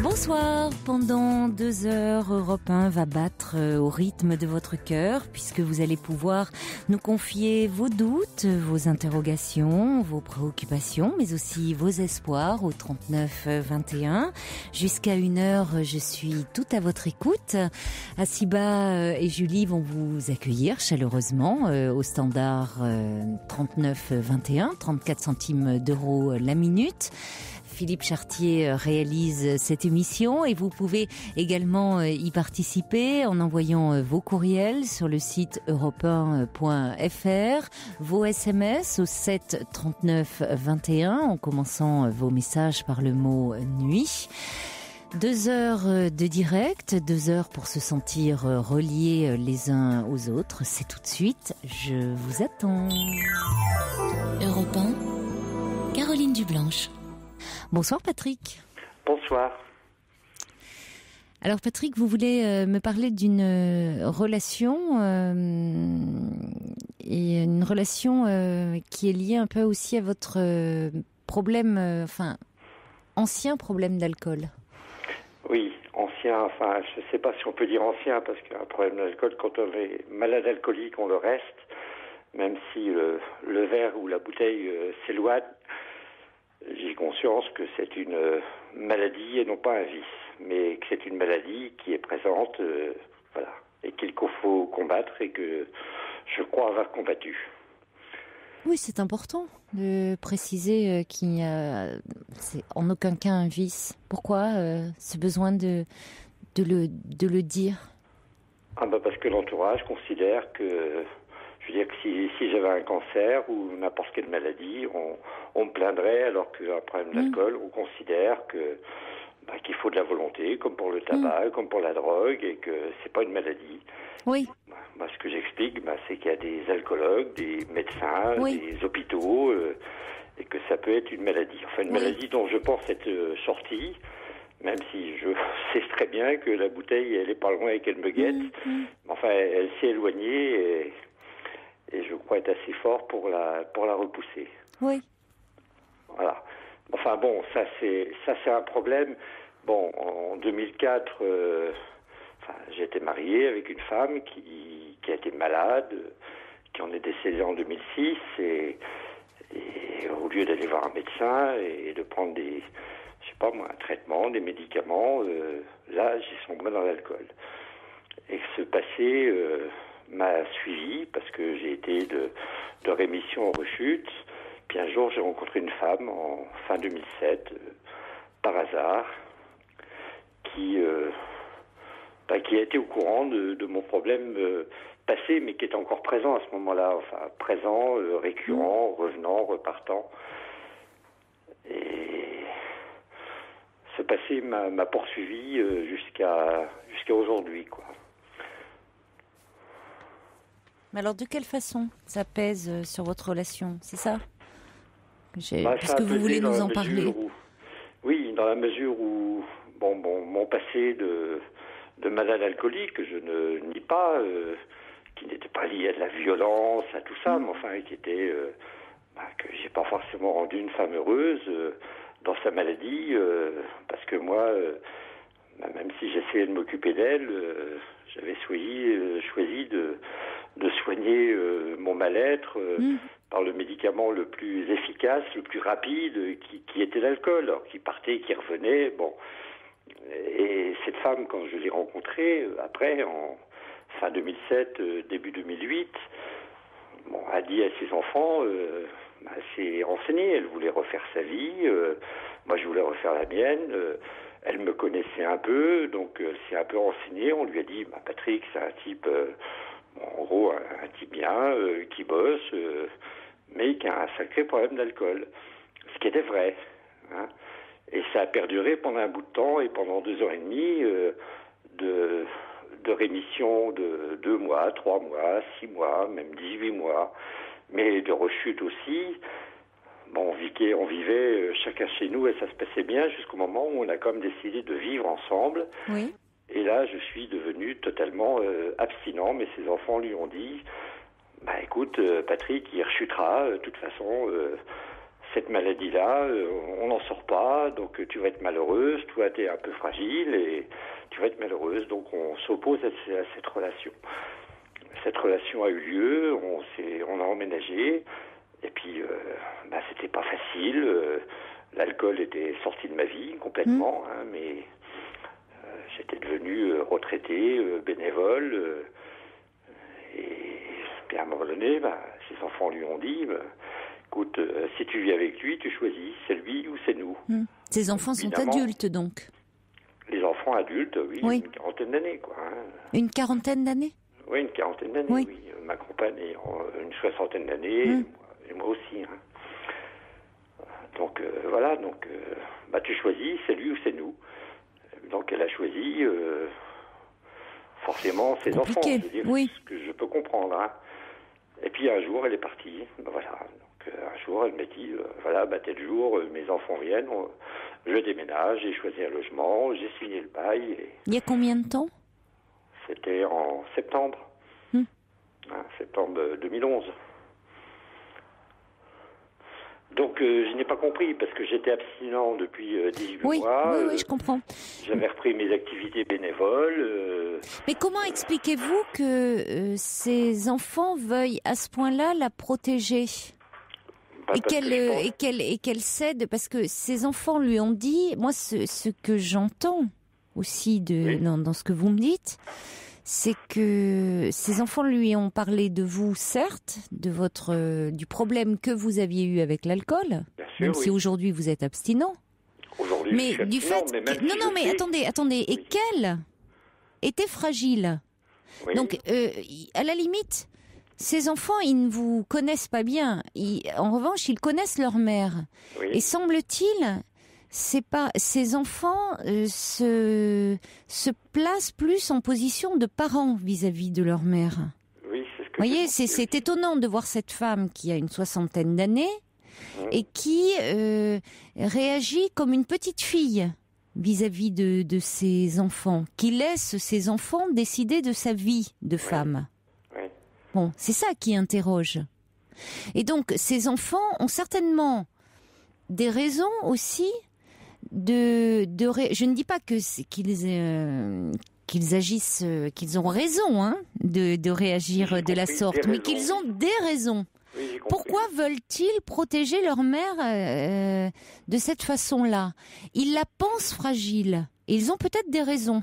Bonsoir, pendant 2 heures, Europe 1 va battre au rythme de votre cœur, puisque vous allez pouvoir nous confier vos doutes, vos interrogations, vos préoccupations, mais aussi vos espoirs au 39 21. Jusqu'à 1h, je suis tout à votre écoute. Asiba et Julie vont vous accueillir chaleureusement au standard 39 21, 34 centimes d'euros la minute. Philippe Chartier réalise cette émission et vous pouvez également y participer en envoyant vos courriels sur le site europe1.fr, vos SMS au 7 39 21 en commençant vos messages par le mot nuit. 2 heures de direct, 2 heures pour se sentir reliés les uns aux autres. C'est tout de suite, je vous attends. Europe 1, Caroline Dublanche. Bonsoir Patrick. Bonsoir. Alors Patrick, vous voulez me parler d'une relation et une relation qui est liée un peu aussi à votre problème, ancien problème d'alcool. Oui, ancien, je ne sais pas si on peut dire ancien, parce qu'un problème d'alcool, quand on est malade alcoolique, on le reste, même si le verre ou la bouteille s'éloigne. J'ai conscience que c'est une maladie et non pas un vice, mais que c'est une maladie qui est présente, et qu'il faut combattre et que je crois avoir combattu. Oui, c'est important de préciser c'est en aucun cas un vice. Pourquoi ce besoin de le dire? Parce que l'entourage considère que... Je veux dire que si j'avais un cancer ou n'importe quelle maladie, on me plaindrait, alors qu'un problème d'alcool, on considère qu'il faut de la volonté, comme pour le tabac, comme pour la drogue, et que c'est pas une maladie. Oui. Ce que j'explique, c'est qu'il y a des alcoologues, des médecins, des hôpitaux, et que ça peut être une maladie. Enfin, une maladie dont je pense être sortie, même si je sais très bien que la bouteille, elle est pas loin et qu'elle me guette. Enfin, elle s'est éloignée et je crois être assez fort pour la repousser. Oui. Voilà. Enfin bon, ça c'est un problème. Bon, en 2004, j'ai été marié avec une femme qui a été malade, qui en est décédée en 2006, et au lieu d'aller voir un médecin et de prendre un traitement, des médicaments, là j'ai sombré dans l'alcool. Et ce passé m'a suivi parce que j'ai été de rémission en rechute. Puis un jour, j'ai rencontré une femme en fin 2007, par hasard, qui a été au courant de mon problème passé, mais qui est encore présent à ce moment-là. Enfin, présent, récurrent, revenant, repartant. Et ce passé m'a poursuivi jusqu'à aujourd'hui, quoi. Mais alors, de quelle façon ça pèse sur votre relation, c'est ça? Puisque vous voulez nous en parler. Oui, dans la mesure où, mon passé de malade alcoolique, que je ne nie pas, qui n'était pas lié à de la violence, à tout ça, mais enfin, qui était, que j'ai pas forcément rendu une femme heureuse dans sa maladie, parce que moi, même si j'essayais de m'occuper d'elle, j'avais choisi de soigner mon mal-être par le médicament le plus efficace, le plus rapide, qui était l'alcool, alors qui partait, qui revenait, bon. Et femme, quand je l'ai rencontrée, après, en fin 2007, début 2008, bon, a dit à ses enfants, elle s'est renseignée, elle voulait refaire sa vie, moi je voulais refaire la mienne, elle me connaissait un peu, donc elle s'est un peu renseignée, on lui a dit, Patrick, c'est un type, en gros, un type bien, qui bosse, mais qui a un sacré problème d'alcool. Ce qui était vrai. Hein. Et ça a perduré pendant un bout de temps, et pendant 2 ans et demi, de rémission de 2 mois, 3 mois, 6 mois, même 18 mois, mais de rechute aussi. Bon, on vivait chacun chez nous et ça se passait bien jusqu'au moment où on a quand même décidé de vivre ensemble. Oui. Et là, je suis devenu totalement abstinent, mais ses enfants lui ont dit, écoute, Patrick, il rechutera, de toute façon, cette maladie-là, on n'en sort pas, donc tu vas être malheureuse, toi tu es un peu fragile et tu vas être malheureuse, donc on s'oppose à cette relation. Cette relation a eu lieu, on a emménagé, et puis c'était pas facile, l'alcool était sorti de ma vie complètement, mais j'étais devenu retraité, bénévole, et puis à un moment donné, ses enfants lui ont dit, écoute, si tu vis avec lui, tu choisis, c'est lui ou c'est nous. Ces enfants sont adultes donc? Les enfants adultes, oui. Une quarantaine d'années, quoi. Hein. Une quarantaine d'années? Oui, une quarantaine d'années, oui. Ma compagne est une 60aine d'années, et moi aussi. Hein. Donc, voilà, tu choisis, c'est lui ou c'est nous. Donc, elle a choisi, forcément, ses enfants. C'est-à-dire ce que je peux comprendre. Hein. Et puis, un jour, elle est partie. Voilà. Donc, un jour, elle m'a dit, tel jour, mes enfants viennent, je déménage, j'ai choisi un logement, j'ai signé le bail. Il y a combien de temps? C'était en septembre. Septembre 2011. Donc, je n'ai pas compris, parce que j'étais abstinent depuis 18 mois. Oui, je comprends. J'avais repris mes activités bénévoles. Mais comment expliquez-vous que ces enfants veuillent à ce point-là la protéger et qu'elle cède? Parce que ces enfants lui ont dit, moi, ce que j'entends aussi dans ce que vous me dites, c'est que ces enfants lui ont parlé de vous, certes, du problème que vous aviez eu avec l'alcool, même si aujourd'hui vous êtes abstinent. Aujourd'hui, mais je suis du fait, attendez, et qu'elle était fragile. Oui. Donc, à la limite, ces enfants, ils ne vous connaissent pas bien. En revanche, ils connaissent leur mère. Oui. Et semble-t-il, ces enfants se placent plus en position de parents vis-à-vis de leur mère. Oui, c'est ce que vous voyez, c'est étonnant de voir cette femme qui a une 60aine d'années et qui réagit comme une petite fille vis-à-vis de ses enfants, qui laisse ses enfants décider de sa vie de femme. Oui. Bon, c'est ça qui interroge. Et donc, ces enfants ont certainement des raisons aussi je ne dis pas qu'ils agissent, qu'ils ont raison de réagir de la sorte, mais qu'ils ont des raisons. Oui, pourquoi veulent-ils protéger leur mère de cette façon-là? Ils la pensent fragile et ils ont peut-être des raisons.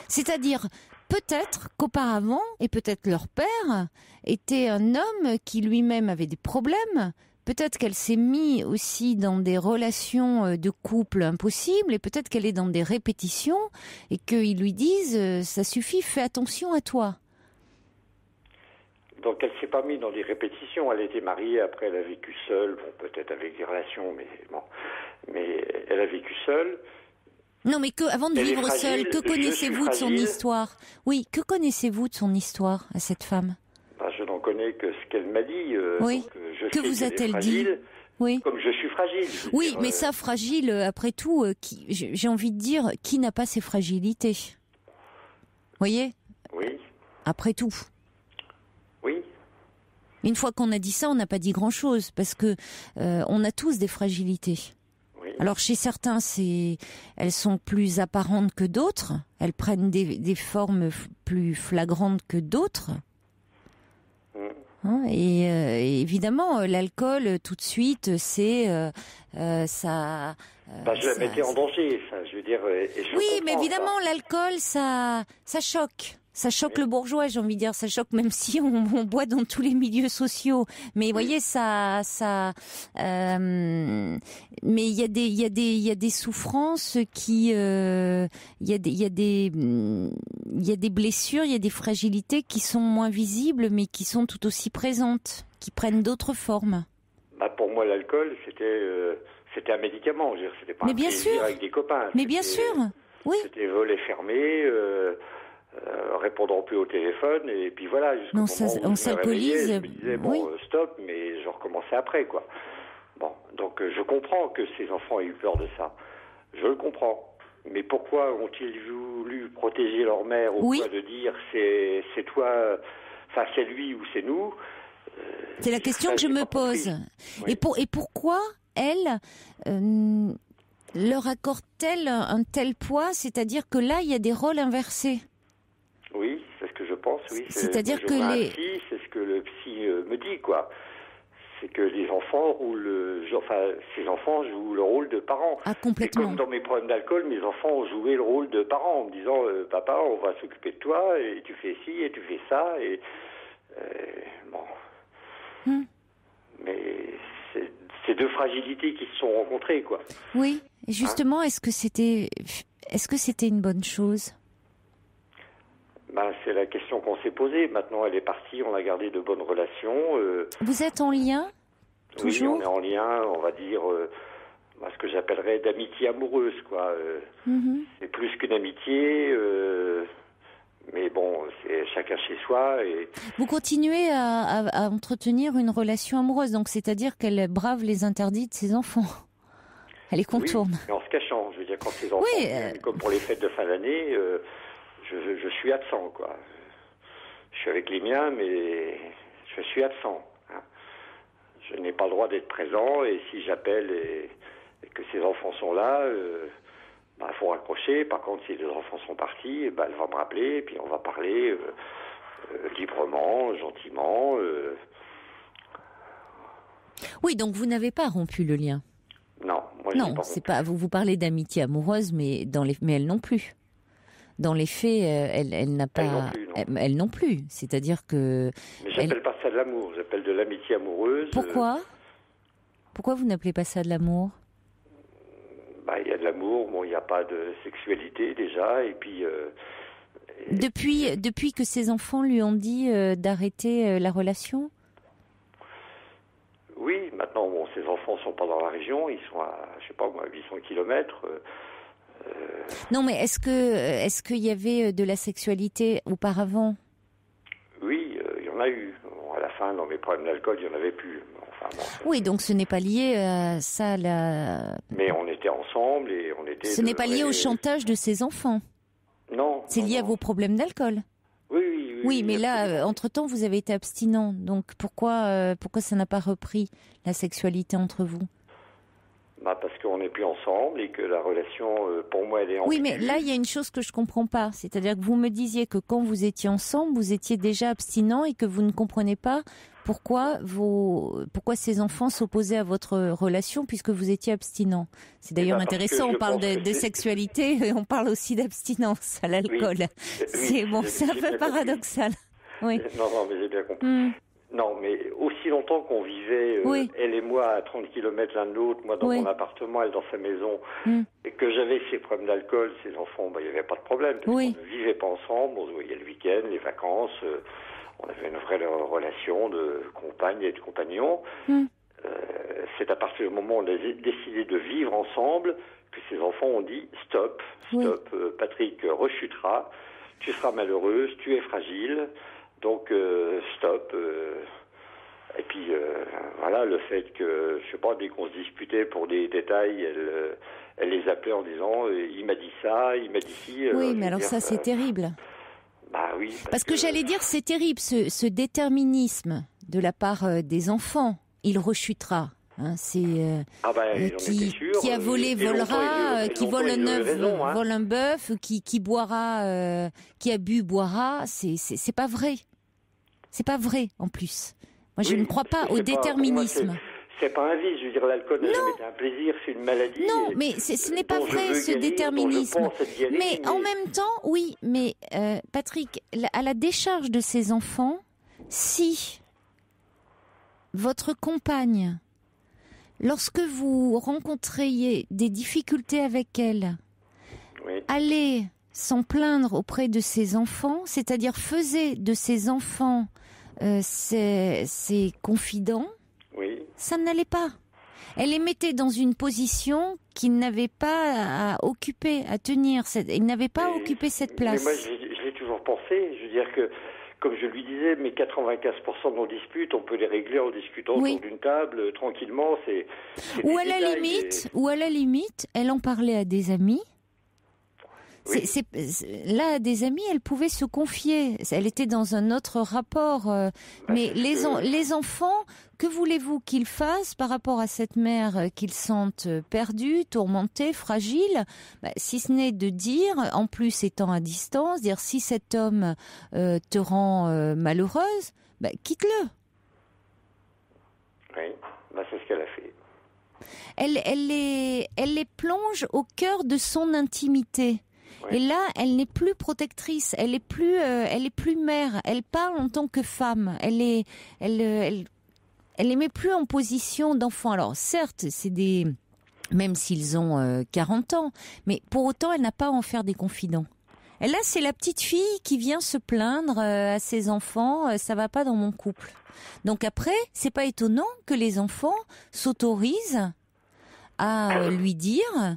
C'est-à-dire peut-être qu'auparavant, et peut-être leur père était un homme qui lui-même avait des problèmes. Peut-être qu'elle s'est mise aussi dans des relations de couple impossibles et peut-être qu'elle est dans des répétitions et qu'ils lui disent « ça suffit, fais attention à toi ». Donc elle ne s'est pas mise dans des répétitions, elle était mariée, après elle a vécu seule, bon peut-être avec des relations, mais elle a vécu seule. Non mais avant de vivre seule, que connaissez-vous de son histoire? Oui, que connaissez-vous de son histoire à cette femme? Je n'en connais que ce qu'elle m'a dit. Oui. Donc, que vous a-t-elle dit? Oui. Comme je suis fragile. Oui, mais ça, fragile, après tout, j'ai envie de dire, qui n'a pas ses fragilités? Vous voyez? Oui. Après tout. Oui. Une fois qu'on a dit ça, on n'a pas dit grand-chose, parce que on a tous des fragilités. Oui. Alors chez certains, elles sont plus apparentes que d'autres, elles prennent des formes plus flagrantes que d'autres. Et évidemment, l'alcool, tout de suite, c'est ça. Je la mettais en danger. Je veux dire, et je Oui, comprends mais évidemment, ça. l'alcool, ça choque. Ça choque le bourgeois, j'ai envie de dire. Ça choque même si on boit dans tous les milieux sociaux. Mais vous voyez, mais il y a des souffrances qui, il y a des blessures, il y a des fragilités qui sont moins visibles, mais qui sont tout aussi présentes, qui prennent d'autres formes. Bah, pour moi, l'alcool, c'était un médicament. Je veux dire, c'était pas Mais un bien plaisir sûr. avec des copains. Mais bien sûr, oui. C'était volet fermé, répondant plus au téléphone, et puis voilà. Jusqu'au Non, moment où on je me réveillais, s'alcoolise. je me disais, bon, Oui. stop, mais je recommençais après, quoi. Bon, donc je comprends que ces enfants aient eu peur de ça. Je le comprends. Mais pourquoi ont-ils voulu protéger leur mère ou Oui. quoi, de dire c'est toi, enfin c'est lui ou c'est nous? C'est la question que je me pose. Oui. Et pourquoi elle leur accorde-t-elle un tel poids? C'est-à-dire que là, il y a des rôles inversés. Oui, c'est ce que je pense, oui. C'est-à-dire moi, je que vois un les... psy, c'est ce que le psy me dit, quoi. C'est que les enfants ces enfants jouent le rôle de parents. Ah, Et complètement. comme dans mes problèmes d'alcool, mes enfants ont joué le rôle de parents en me disant papa, on va s'occuper de toi, et tu fais ci, et tu fais ça, et bon. Mais c'est deux fragilités qui se sont rencontrées, quoi. Oui. Et justement, est-ce que c'était une bonne chose? Ben, c'est la question qu'on s'est posée. Maintenant, elle est partie, on a gardé de bonnes relations. Vous êtes en lien? Toujours? Oui, on est en lien, on va dire, ce que j'appellerais d'amitié amoureuse, quoi. C'est plus qu'une amitié, mais bon, c'est chacun chez soi. Et Vous continuez à entretenir une relation amoureuse, donc c'est-à-dire qu'elle brave les interdits de ses enfants. Elle les contourne. Oui, mais en se cachant. Je veux dire, quand ces enfants viennent, comme pour les fêtes de fin d'année, je suis absent, quoi. Je suis avec les miens, mais je suis absent. Hein. Je n'ai pas le droit d'être présent, et si j'appelle et que ces enfants sont là, faut raccrocher. Par contre, si les enfants sont partis, elle va me rappeler, et puis on va parler librement, gentiment. Oui, donc vous n'avez pas rompu le lien. Non, moi Non, j'ai pas c'est rompu. pas. Vous parlez d'amitié amoureuse, mais mais elle non plus. Dans les faits, elle n'a pas. Elle non plus, non. Elle non plus. C'est-à-dire que. Mais j'appelle pas ça de l'amour, j'appelle de l'amitié amoureuse. Pourquoi? Pourquoi vous n'appelez pas ça de l'amour? Il y a de l'amour, bon, il n'y a pas de sexualité déjà, et puis... Depuis que ses enfants lui ont dit d'arrêter la relation? Oui, maintenant, bon, ces enfants ne sont pas dans la région, ils sont à, 800 kilomètres. Non, mais est-ce qu'il y avait de la sexualité auparavant? Oui, il y en a eu. Bon, à la fin, dans mes problèmes d'alcool, il n'y en avait plus. Enfin, bon, Oui, donc ce n'est pas lié à ça, mais on était ensemble et on était... Ce n'est pas lié au chantage de ses enfants. Non. C'est lié à vos problèmes d'alcool. Oui, mais là, entre-temps, vous avez été abstinent. Donc pourquoi ça n'a pas repris la sexualité entre vous? Parce qu'on n'est plus ensemble et que la relation, pour moi, elle est ambiguë. Oui, mais là, il y a une chose que je comprends pas. C'est-à-dire que vous me disiez que quand vous étiez ensemble, vous étiez déjà abstinent et que vous ne comprenez pas pourquoi ces enfants s'opposaient à votre relation puisque vous étiez abstinent. C'est d'ailleurs intéressant. On parle de sexualité et on parle aussi d'abstinence à l'alcool. Oui, c'est un peu paradoxal. Oui. Non, mais j'ai bien compris. Non, mais aussi longtemps qu'on vivait, elle et moi, à 30 km l'un de l'autre, moi dans mon appartement, elle dans sa maison, et que j'avais ces problèmes d'alcool, ces enfants, il n'y avait pas de problème, parce qu'on ne vivait pas ensemble, on se voyait le week-end, les vacances, on avait une vraie relation de compagne et de compagnon. C'est à partir du moment où on a décidé de vivre ensemble que ces enfants ont dit stop, Patrick rechutera, tu seras malheureuse, tu es fragile. Donc, stop. Et puis, voilà, le fait que, je sais pas, dès qu'on se disputait pour des détails, elle les appelait en disant, il m'a dit ça, il m'a dit ci. Oui, mais alors ça, c'est terrible. Oui. Parce que j'allais dire, c'est terrible, ce déterminisme de la part des enfants. Il rechutera. Hein, c'est qui a volé volera, qui vole un œuf vole un bœuf, qui boira, qui a bu boira. C'est pas vrai. C'est pas vrai en plus. Moi, je ne crois pas au déterminisme. c'est pas un vice. Je veux dire, l'alcool n'a jamais été un plaisir, c'est une maladie. Non, mais ce n'est pas vrai, ce déterminisme. Mais en même temps, oui, mais Patrick, à la décharge de ses enfants, si votre compagne, lorsque vous rencontriez des difficultés avec elle, allait s'en plaindre auprès de ses enfants, c'est-à-dire faisait de ses enfants ses confidents, ça n'allait pas. Elle les mettait dans une position qu'ils n'avaient pas à occuper, à tenir. Ils n'avaient pas à occuper cette place. Mais moi, je l'ai toujours pensé. Je veux dire que, comme je lui disais, mais 95% de nos disputes, on peut les régler en discutant autour d'une table, tranquillement. Ou à la limite, elle en parlait à des amis. Là, des amis, elle pouvait se confier. Elle était dans un autre rapport. Mais les enfants, que voulez-vous qu'ils fassent par rapport à cette mère qu'ils sentent perdue, tourmentée, fragile, si ce n'est de dire, en plus étant à distance, dire si cet homme te rend malheureuse, quitte-le. Oui, c'est ce qu'elle a fait. Elle les plonge au cœur de son intimité. Et là, elle n'est plus protectrice, elle est plus mère. Elle parle en tant que femme. Elle les met plus en position d'enfant. Alors certes, même s'ils ont 40 ans, mais pour autant, elle n'a pas à en faire des confidents. Et là, c'est la petite fille qui vient se plaindre à ses enfants. Ça va pas dans mon couple. Donc après, c'est pas étonnant que les enfants s'autorisent à lui dire,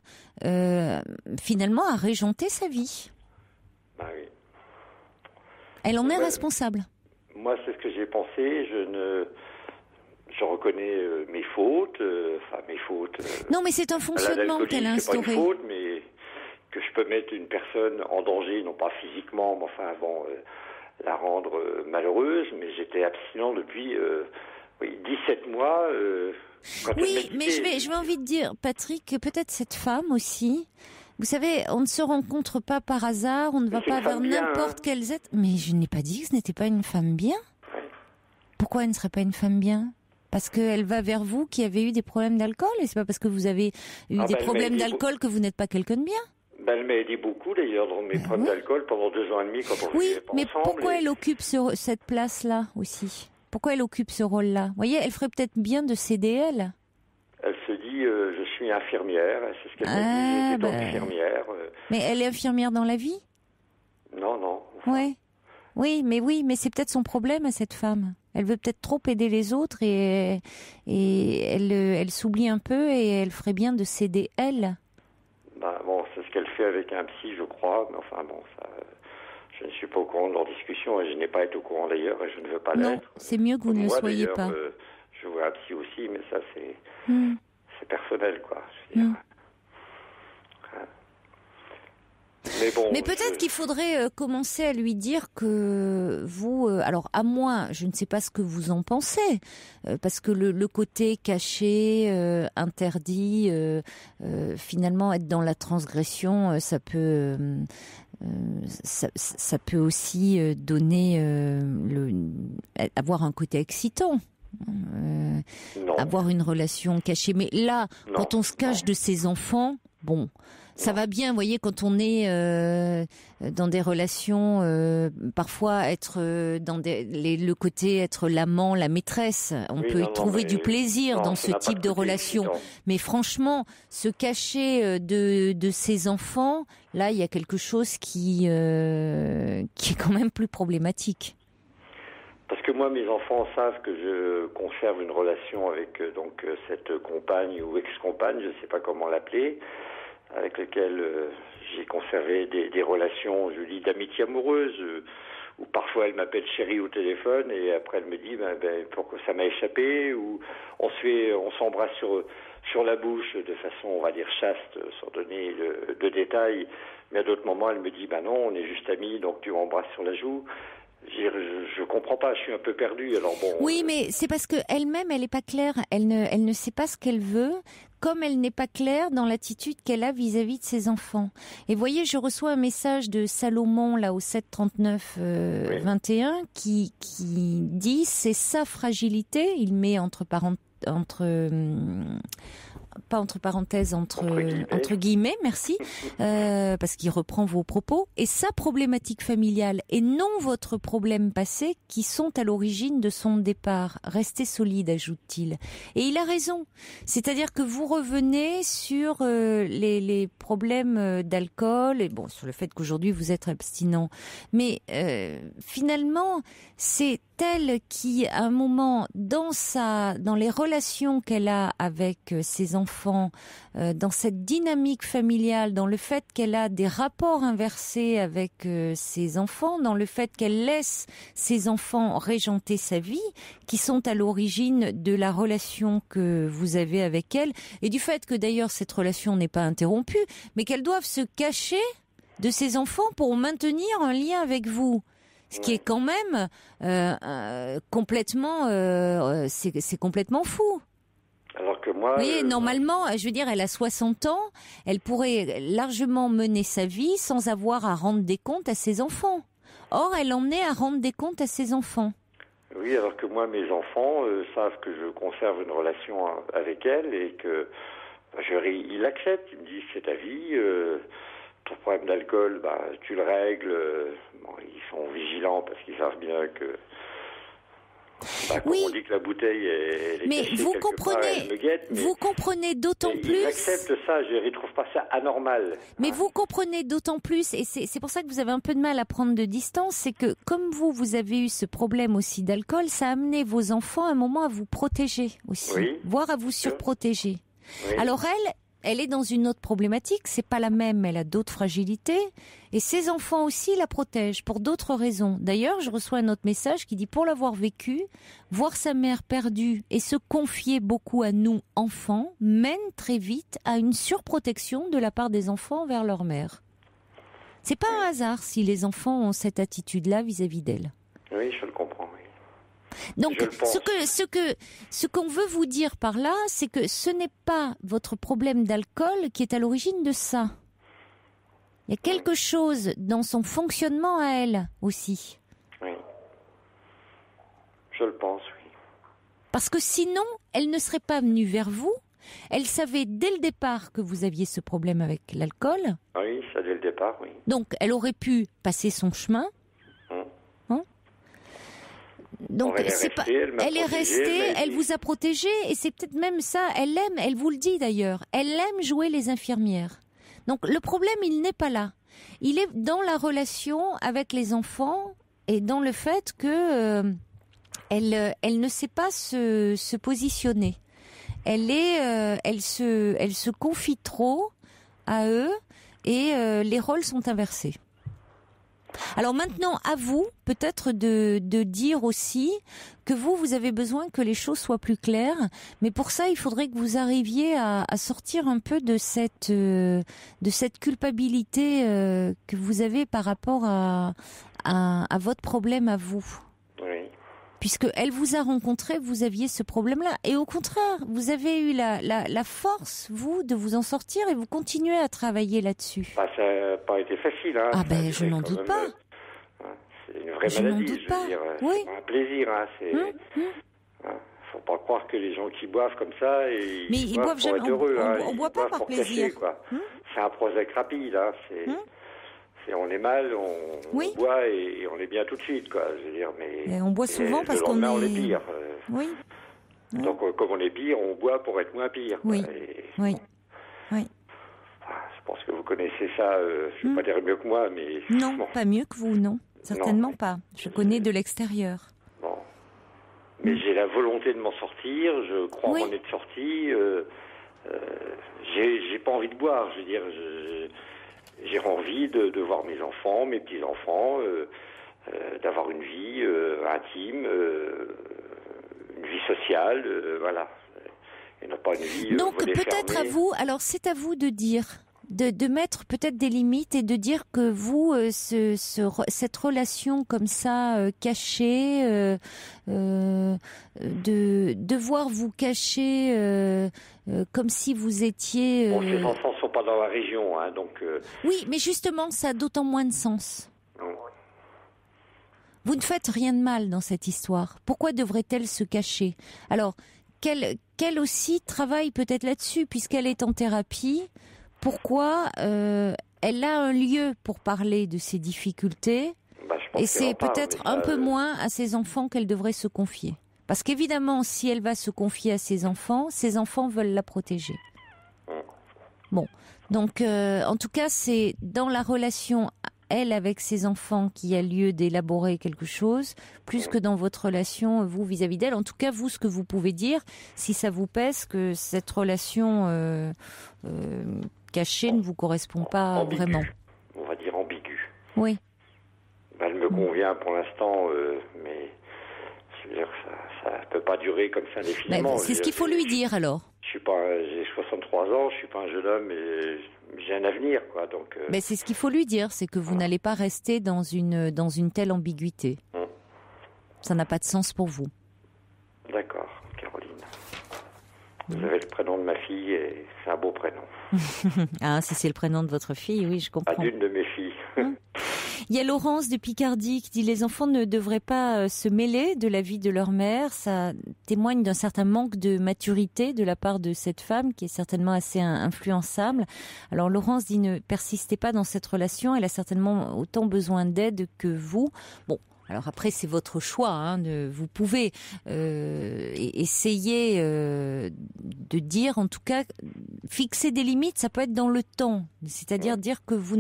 finalement, à régenter sa vie. Oui. Elle en est responsable. Moi, c'est ce que j'ai pensé. Je reconnais mes fautes. Non, mais c'est un fonctionnement qu'elle a instauré. C'est pas une faute, mais que je peux mettre une personne en danger, non pas physiquement, mais la rendre malheureuse. Mais j'étais abstinent depuis 17 mois. Oui, mais je vais envie de dire, Patrick, que peut-être cette femme aussi, vous savez, on ne se rencontre pas par hasard, on ne va pas vers n'importe quelle êtres. Mais je n'ai pas dit que ce n'était pas une femme bien. Pourquoi elle ne serait pas une femme bien ? Parce qu'elle va vers vous qui avez eu des problèmes d'alcool, et c'est pas parce que vous avez eu des problèmes d'alcool que vous n'êtes pas quelqu'un de bien. Elle m'a aidé beaucoup d'ailleurs dans mes problèmes d'alcool pendant 2 ans et demi quand on vivait pas ensemble. Oui, mais pourquoi elle occupe cette place-là aussi ? Pourquoi elle occupe ce rôle-là ? Vous voyez, elle ferait peut-être bien de céder elle. Elle se dit, je suis infirmière, c'est ce qu'elle m'a dit, j'étais infirmière. Mais elle est infirmière dans la vie ? Non. Oui, mais c'est peut-être son problème à cette femme. Elle veut peut-être trop aider les autres et elle s'oublie un peu et elle ferait bien de céder elle. C'est ce qu'elle fait avec un psy, je crois, mais ça... Je ne suis pas au courant de leur discussion et je n'ai pas été au courant d'ailleurs et je ne veux pas l'être. Non, c'est mieux que vous ne le soyez pas. Je vois un psy aussi, mais ça c'est personnel, quoi. Mais peut-être qu'il faudrait commencer à lui dire que vous, alors à moi, je ne sais pas ce que vous en pensez, parce que le côté caché, interdit, finalement être dans la transgression, ça peut aussi donner avoir un côté excitant. Avoir une relation cachée. Mais là, quand on se cache de ses enfants, ça va bien, vous voyez, quand on est dans des relations, parfois être dans le côté être l'amant, la maîtresse, on peut y trouver du plaisir dans ce type de relation. Mais franchement, se cacher de ses enfants, là, il y a quelque chose qui est quand même plus problématique. Parce que moi, mes enfants savent que je conserve une relation avec cette compagne ou ex-compagne, je ne sais pas comment l'appeler, avec lequel j'ai conservé des relations, je dis, d'amitié amoureuse, où parfois elle m'appelle chérie au téléphone et après elle me dit pourquoi ça m'a échappé, ou on s'embrasse sur la bouche de façon, on va dire, chaste, sans donner de détails, mais à d'autres moments elle me dit non, on est juste amis, donc tu m'embrasses sur la joue. Je comprends pas, je suis un peu perdu. Alors oui, mais c'est parce que elle-même, elle est pas claire. Elle ne sait pas ce qu'elle veut, comme elle n'est pas claire dans l'attitude qu'elle a vis-à-vis de ses enfants. Et voyez, je reçois un message de Salomon là au 739 21 qui dit c'est sa fragilité. Il met entre pas entre parenthèses, entre guillemets, merci, parce qu'il reprend vos propos, et sa problématique familiale, et non votre problème passé, qui sont à l'origine de son départ. Restez solide, ajoute-t-il. Et il a raison. C'est-à-dire que vous revenez sur les problèmes d'alcool, et bon, sur le fait qu'aujourd'hui vous êtes abstinent. Mais finalement, c'est elle qui, à un moment, dans les relations qu'elle a avec ses enfants, dans cette dynamique familiale, dans le fait qu'elle a des rapports inversés avec ses enfants, dans le fait qu'elle laisse ses enfants régenter sa vie, qui sont à l'origine de la relation que vous avez avec elle, et du fait que d'ailleurs cette relation n'est pas interrompue, mais qu'elles doivent se cacher de ses enfants pour maintenir un lien avec vous. Ce qui est quand même complètement, c'est complètement fou. Alors que moi, vous voyez, normalement, je veux dire, elle a 60 ans, elle pourrait largement mener sa vie sans avoir à rendre des comptes à ses enfants. Or, elle en est à rendre des comptes à ses enfants. Oui, alors que moi, mes enfants savent que je conserve une relation avec elle et que ils l'acceptent. Ils me disent, c'est ta vie. Ton problème d'alcool, tu le règles. Bon, ils sont vigilants parce qu'ils savent bien que, comme on dit que la bouteille est mais cachée vous quelque comprenez, part, elle me guette, mais vous comprenez d'autant plus. Ils acceptent ça, je ne trouve pas ça anormal. Mais vous comprenez d'autant plus, et c'est pour ça que vous avez un peu de mal à prendre de distance, c'est que comme vous avez eu ce problème aussi d'alcool, ça a amené vos enfants à un moment à vous protéger aussi, voire à vous surprotéger. Oui. Alors elle est dans une autre problématique, c'est pas la même, elle a d'autres fragilités, et ses enfants aussi la protègent pour d'autres raisons. D'ailleurs, je reçois un autre message qui dit, pour l'avoir vécu, voir sa mère perdue et se confier beaucoup à nous, enfants, mène très vite à une surprotection de la part des enfants envers leur mère. C'est pas un hasard si les enfants ont cette attitude-là vis-à-vis d'elle. Oui, je le comprends, oui. Donc, ce qu'on veut vous dire par là, c'est que ce n'est pas votre problème d'alcool qui est à l'origine de ça. Il y a quelque chose dans son fonctionnement à elle aussi. Oui. Je le pense, oui. Parce que sinon, elle ne serait pas venue vers vous. Elle savait dès le départ que vous aviez ce problème avec l'alcool. Oui, ça dès le départ, oui. Donc, elle aurait pu passer son chemin. Donc elle est restée, elle vous a protégé, et c'est peut-être même ça, elle vous le dit d'ailleurs, elle aime jouer les infirmières. Donc le problème, il n'est pas là. Il est dans la relation avec les enfants et dans le fait que elle ne sait pas se positionner. Elle se confie trop à eux et les rôles sont inversés. Alors maintenant, à vous, peut-être de dire aussi que vous avez besoin que les choses soient plus claires, mais pour ça, il faudrait que vous arriviez à sortir un peu de cette culpabilité que vous avez par rapport à votre problème à vous. Oui. Puisque elle vous a rencontré, vous aviez ce problème-là. Et au contraire, vous avez eu la force, vous, de vous en sortir, et vous continuez à travailler là-dessus. Ça n'a pas été facile. Hein. Ah ben, je n'en doute pas. C'est une vraie maladie, je veux dire. Oui. C'est un plaisir. Faut pas croire que les gens qui boivent comme ça, mais ils boivent jamais. Être heureux, on boit pas par plaisir. Cacher, quoi. C'est un Prozac rapide. Hein. On est mal, on boit et on est bien tout de suite, quoi. Je veux dire, mais on boit souvent parce qu'on est... on est pire. Oui. Donc, comme on est pire, on boit pour être moins pire. Oui. Oui. Je pense que vous connaissez ça. Je ne vais pas dire mieux que moi, mais non, pas mieux que vous, non, certainement pas. Je connais de l'extérieur. Bon, mais j'ai la volonté de m'en sortir. Je crois en mon être sorti. J'ai pas envie de boire. Je veux dire. J'ai envie de voir mes enfants, mes petits-enfants, d'avoir une vie intime, une vie sociale, voilà. Et non pas une vie donc peut-être à vous, alors c'est à vous de dire, de mettre peut-être des limites et de dire que vous, cette relation comme ça, cachée, de devoir vous cacher comme si vous étiez... Bon, ces enfants ne sont pas dans la région, hein, donc... Oui, mais justement, ça a d'autant moins de sens. Non. Vous ne faites rien de mal dans cette histoire. Pourquoi devrait-elle se cacher ? Alors, qu'elle aussi travaille peut-être là-dessus, puisqu'elle est en thérapie. Pourquoi elle a un lieu pour parler de ses difficultés, et c'est peut-être un peu moins à ses enfants qu'elle devrait se confier. Parce qu'évidemment, si elle va se confier à ses enfants veulent la protéger. Bon, donc en tout cas, c'est dans la relation elle avec ses enfants qu'il y a lieu d'élaborer quelque chose, plus que dans votre relation vous vis-à-vis d'elle. En tout cas, vous, ce que vous pouvez dire, si ça vous pèse, que cette relation cachée ne vous correspond pas vraiment. On va dire ambiguë. Oui. Elle me convient pour l'instant, mais je veux dire, ça ne peut pas durer comme ça indéfiniment. C'est ce qu'il faut lui dire alors. J'ai 63 ans, je suis pas un jeune homme et j'ai un avenir, quoi. Donc. Mais c'est ce qu'il faut lui dire, c'est que vous n'allez pas rester dans une telle ambiguïté. Ça n'a pas de sens pour vous. D'accord, Caroline. Vous avez le prénom de ma fille et c'est un beau prénom. Ah, si c'est le prénom de votre fille, oui, je comprends. Pas d'une de mes filles. Il y a Laurence de Picardie qui dit « Les enfants ne devraient pas se mêler de la vie de leur mère ». Ça témoigne d'un certain manque de maturité de la part de cette femme qui est certainement assez influençable. Alors Laurence dit « Ne persistez pas dans cette relation, elle a certainement autant besoin d'aide que vous ». Bon. Alors après, c'est votre choix. Vous pouvez essayer de dire, en tout cas, fixer des limites. Ça peut être dans le temps, c'est-à-dire dire que vous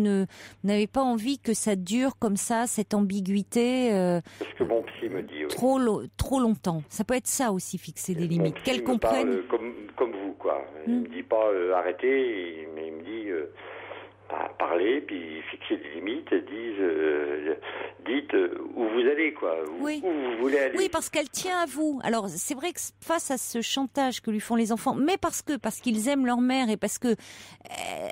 n'avez pas envie que ça dure comme ça, cette ambiguïté. C'est ce que mon psy me dit. Oui. Trop longtemps. Ça peut être ça aussi, fixer des limites. Qu'elle comprenne. Comme vous, quoi. Il me dit pas arrêtez, mais il me dit. Parler, puis fixer des limites, dites où vous allez, quoi, où vous voulez aller. Oui, parce qu'elle tient à vous. Alors, c'est vrai que face à ce chantage que lui font les enfants, mais parce qu'ils aiment leur mère et parce que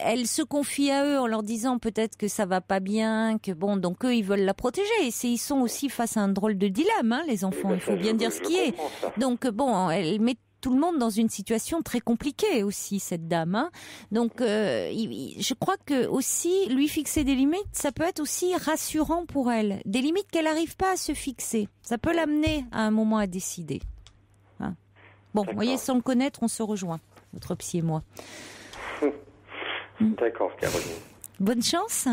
elle se confie à eux en leur disant peut-être que ça va pas bien, que bon, donc eux, ils veulent la protéger. Et ils sont aussi face à un drôle de dilemme, les enfants, il faut bien dire ce qui est. Donc, bon, elle met tout le monde dans une situation très compliquée aussi, cette dame. Donc, je crois que aussi, lui fixer des limites, ça peut être aussi rassurant pour elle. Des limites qu'elle n'arrive pas à se fixer. Ça peut l'amener à un moment à décider. Bon, vous voyez, sans le connaître, on se rejoint, votre psy et moi. D'accord, Caroline. Bonne chance.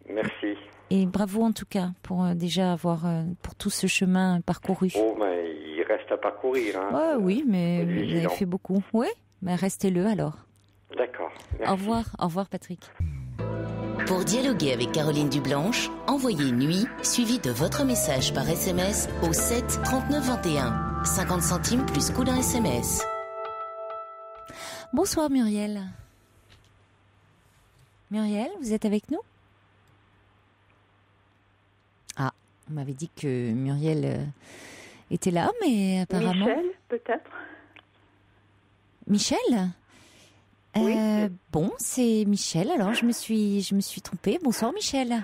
Merci. Et bravo en tout cas pour déjà avoir pour tout ce chemin parcouru. Oh, mais il reste à parcourir. Oui, mais vous avez fait beaucoup. Oui, mais restez-le alors. D'accord. Merci. Au revoir Patrick. Pour dialoguer avec Caroline Dublanche, envoyez nuit suivi de votre message par SMS au 7 39 21. 50 centimes plus coût d'un SMS. Bonsoir Muriel. Muriel, vous êtes avec nous ? Ah, on m'avait dit que Muriel était là, mais apparemment... Michel, peut-être. Michel ? Oui. Bon, c'est Michel, alors je me suis trompée. Bonsoir Michel.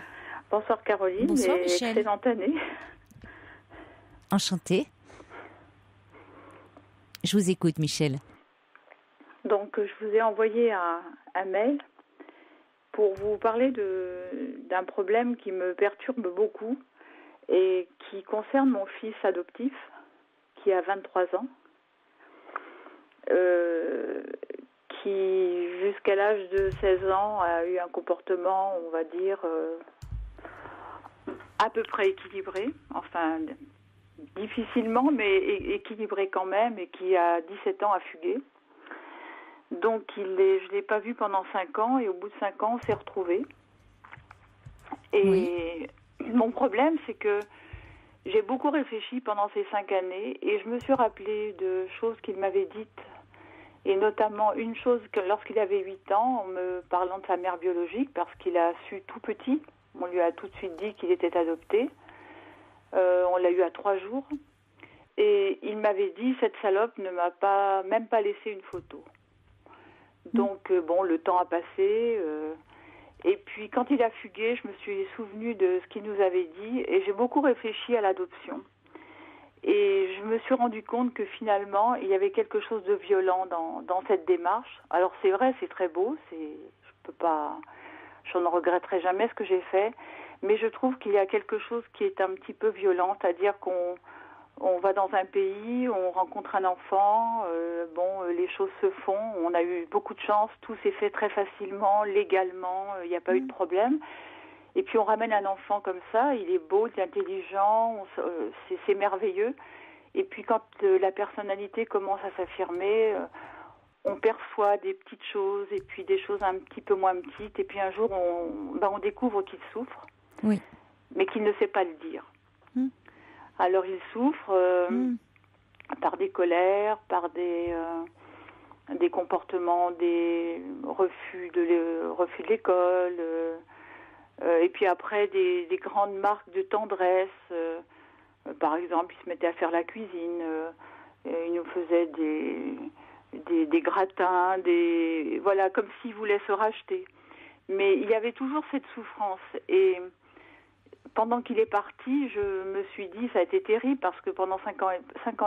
Bonsoir Caroline. Bonsoir et Michel. Excellente année. Enchantée. Je vous écoute Michel. Donc je vous ai envoyé un mail pour vous parler d'un problème qui me perturbe beaucoup et qui concerne mon fils adoptif qui a 23 ans, qui jusqu'à l'âge de 16 ans a eu un comportement, on va dire, à peu près équilibré, enfin difficilement mais équilibré quand même, et qui à 17 ans a fugué. Donc je ne l'ai pas vu pendant 5 ans et au bout de 5 ans on s'est retrouvés. Et oui. Mon problème c'est que j'ai beaucoup réfléchi pendant ces 5 années et je me suis rappelé de choses qu'il m'avait dites, et notamment une chose que lorsqu'il avait 8 ans, en me parlant de sa mère biologique, parce qu'il a su tout petit, on lui a tout de suite dit qu'il était adopté, on l'a eu à 3 jours, et il m'avait dit, cette salope ne m'a même pas laissé une photo. Donc bon, le temps a passé, et puis quand il a fugué, je me suis souvenue de ce qu'il nous avait dit, et j'ai beaucoup réfléchi à l'adoption. Et je me suis rendu compte que finalement, il y avait quelque chose de violent dans cette démarche. Alors c'est vrai, c'est très beau, je ne regretterai jamais ce que j'ai fait, mais je trouve qu'il y a quelque chose qui est un petit peu violent, c'est-à-dire qu'on On va dans un pays, on rencontre un enfant, les choses se font. On a eu beaucoup de chance, tout s'est fait très facilement, légalement, il n'y a pas eu de problème. Et puis on ramène un enfant comme ça, il est beau, il est intelligent, c'est merveilleux. Et puis quand la personnalité commence à s'affirmer, on perçoit des petites choses et puis des choses un petit peu moins petites. Et puis un jour, on découvre qu'il souffre, oui. mais qu'il ne sait pas le dire. Alors il souffre par des colères, par des comportements, des refus de l'école, et puis après des grandes marques de tendresse. Par exemple, il se mettait à faire la cuisine, il nous faisait des gratins, comme s'il voulait se racheter. Mais il y avait toujours cette souffrance. Et pendant qu'il est parti, je me suis dit, ça a été terrible parce que pendant 5 ans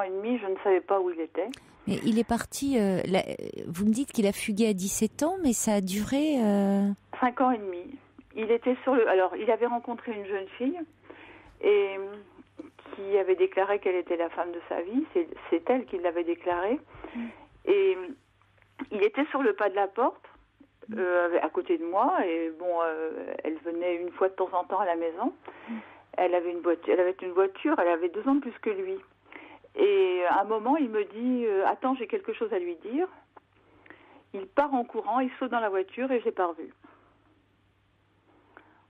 et demi, je ne savais pas où il était. Mais il est parti, vous me dites qu'il a fugué à 17 ans, mais ça a duré... 5 ans et demi. Il avait rencontré une jeune fille et qui avait déclaré qu'elle était la femme de sa vie. C'est elle qui l'avait déclaré. Et il était sur le pas de la porte, à côté de moi, et elle venait une fois de temps en temps à la maison. Elle avait une voiture, elle avait 2 ans de plus que lui. Et à un moment, il me dit « Attends, j'ai quelque chose à lui dire ». Il part en courant, il saute dans la voiture et je l'ai pas revu.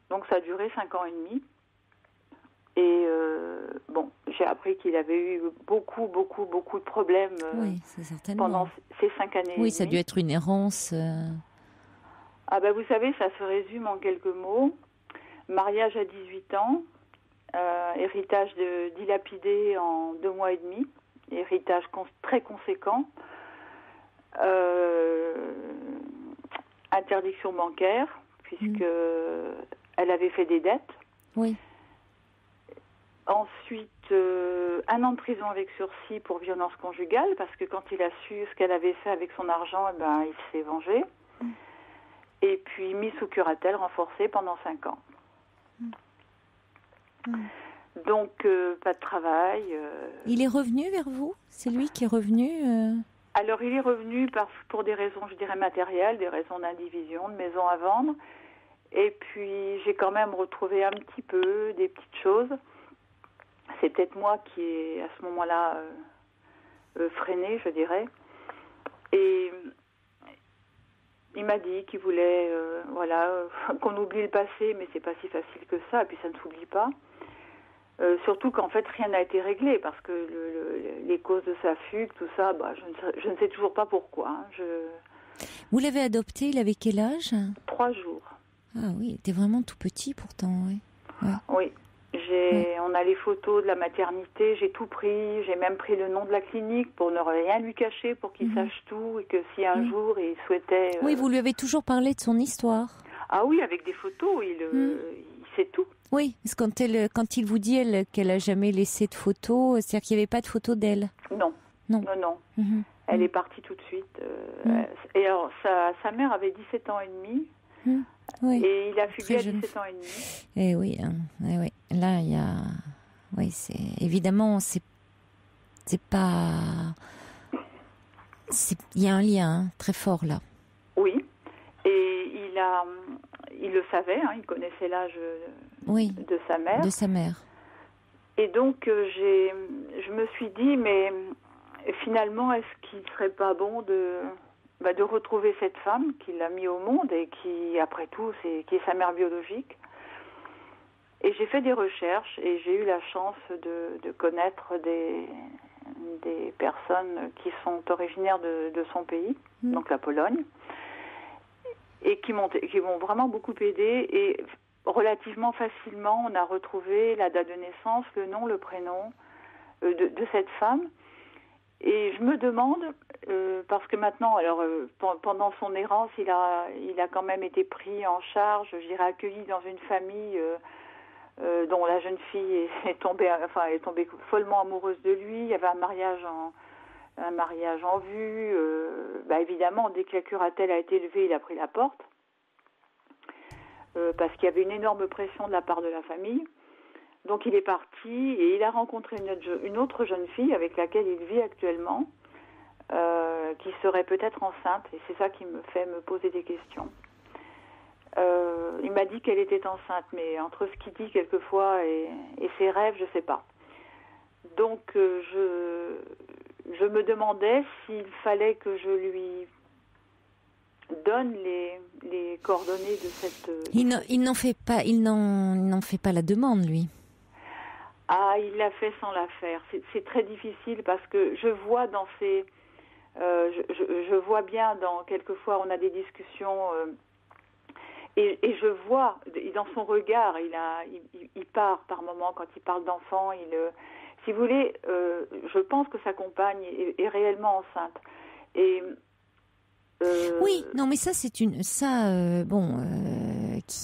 Donc ça a duré 5 ans et demi. Et j'ai appris qu'il avait eu beaucoup de problèmes pendant ces 5 années. Oui, ça a dû être une errance. Vous savez, ça se résume en quelques mots. Mariage à 18 ans, héritage dilapidé en 2 mois et demi, héritage très conséquent, interdiction bancaire, puisque elle avait fait des dettes. Oui. Ensuite, 1 an de prison avec sursis pour violence conjugale, parce que quand il a su ce qu'elle avait fait avec son argent, il s'est vengé. Et puis, mis sous curatelle renforcée pendant 5 ans. Donc, pas de travail. Il est revenu vers vous ? C'est lui qui est revenu Alors, il est revenu pour des raisons, je dirais, matérielles, des raisons d'indivision, de maison à vendre. Et puis, j'ai quand même retrouvé un petit peu des petites choses. C'est peut-être moi qui ai, à ce moment-là, freiné, je dirais. Et il m'a dit qu'il voulait, qu'on oublie le passé, mais c'est pas si facile que ça, et puis ça ne s'oublie pas. Surtout qu'en fait, rien n'a été réglé, parce que les causes de sa fugue, tout ça, je ne sais toujours pas pourquoi. Vous l'avez adopté, il avait quel âge ? 3 jours. Ah oui, il était vraiment tout petit pourtant, oui. Ouais. Oui. On a les photos de la maternité, j'ai tout pris, j'ai même pris le nom de la clinique pour ne rien lui cacher, pour qu'il sache tout, et que si un jour il souhaitait... Oui, vous lui avez toujours parlé de son histoire. Ah oui, avec des photos, il sait tout. Oui, parce que quand il vous dit qu'elle a jamais laissé de photos, c'est-à-dire qu'il n'y avait pas de photos d'elle. Non. Elle est partie tout de suite. Et alors, sa mère avait 17 ans et demi. Oui. Et il a fugué à 17 ans et demi. Eh oui, oui. Là, il y a... Oui, c'est... Évidemment, c'est pas... Il y a un lien très fort, là. Oui. Et il le savait, il connaissait l'âge de sa mère. De sa mère. Et donc, je me suis dit, mais finalement, est-ce qu'il ne serait pas bon de retrouver cette femme qui l'a mis au monde et qui, après tout, qui est sa mère biologique. Et j'ai fait des recherches et j'ai eu la chance de connaître des personnes qui sont originaires de son pays, donc la Pologne, et qui m'ont vraiment beaucoup aidée. Et relativement facilement, on a retrouvé la date de naissance, le nom, le prénom de cette femme. Et je me demande, parce que maintenant, pendant son errance, il a quand même été pris en charge, je dirais accueilli dans une famille dont la jeune fille est tombée follement amoureuse de lui. Il y avait un mariage en vue. Évidemment, dès que la curatelle a été levée, il a pris la porte, parce qu'il y avait une énorme pression de la part de la famille. Donc il est parti et il a rencontré une autre jeune fille avec laquelle il vit actuellement, qui serait peut-être enceinte, et c'est ça qui me fait me poser des questions. Il m'a dit qu'elle était enceinte, mais entre ce qu'il dit quelquefois et ses rêves, je ne sais pas. Donc je me demandais s'il fallait que je lui donne les coordonnées de cette... Il n'en fait pas la demande, lui. Ah, il l'a fait sans la faire. C'est très difficile parce que je vois dans ses... je vois bien, quelquefois on a des discussions et je vois dans son regard, il part par moments quand il parle d'enfants. Si vous voulez, je pense que sa compagne est réellement enceinte. Et oui, non, mais ça c'est qu'il y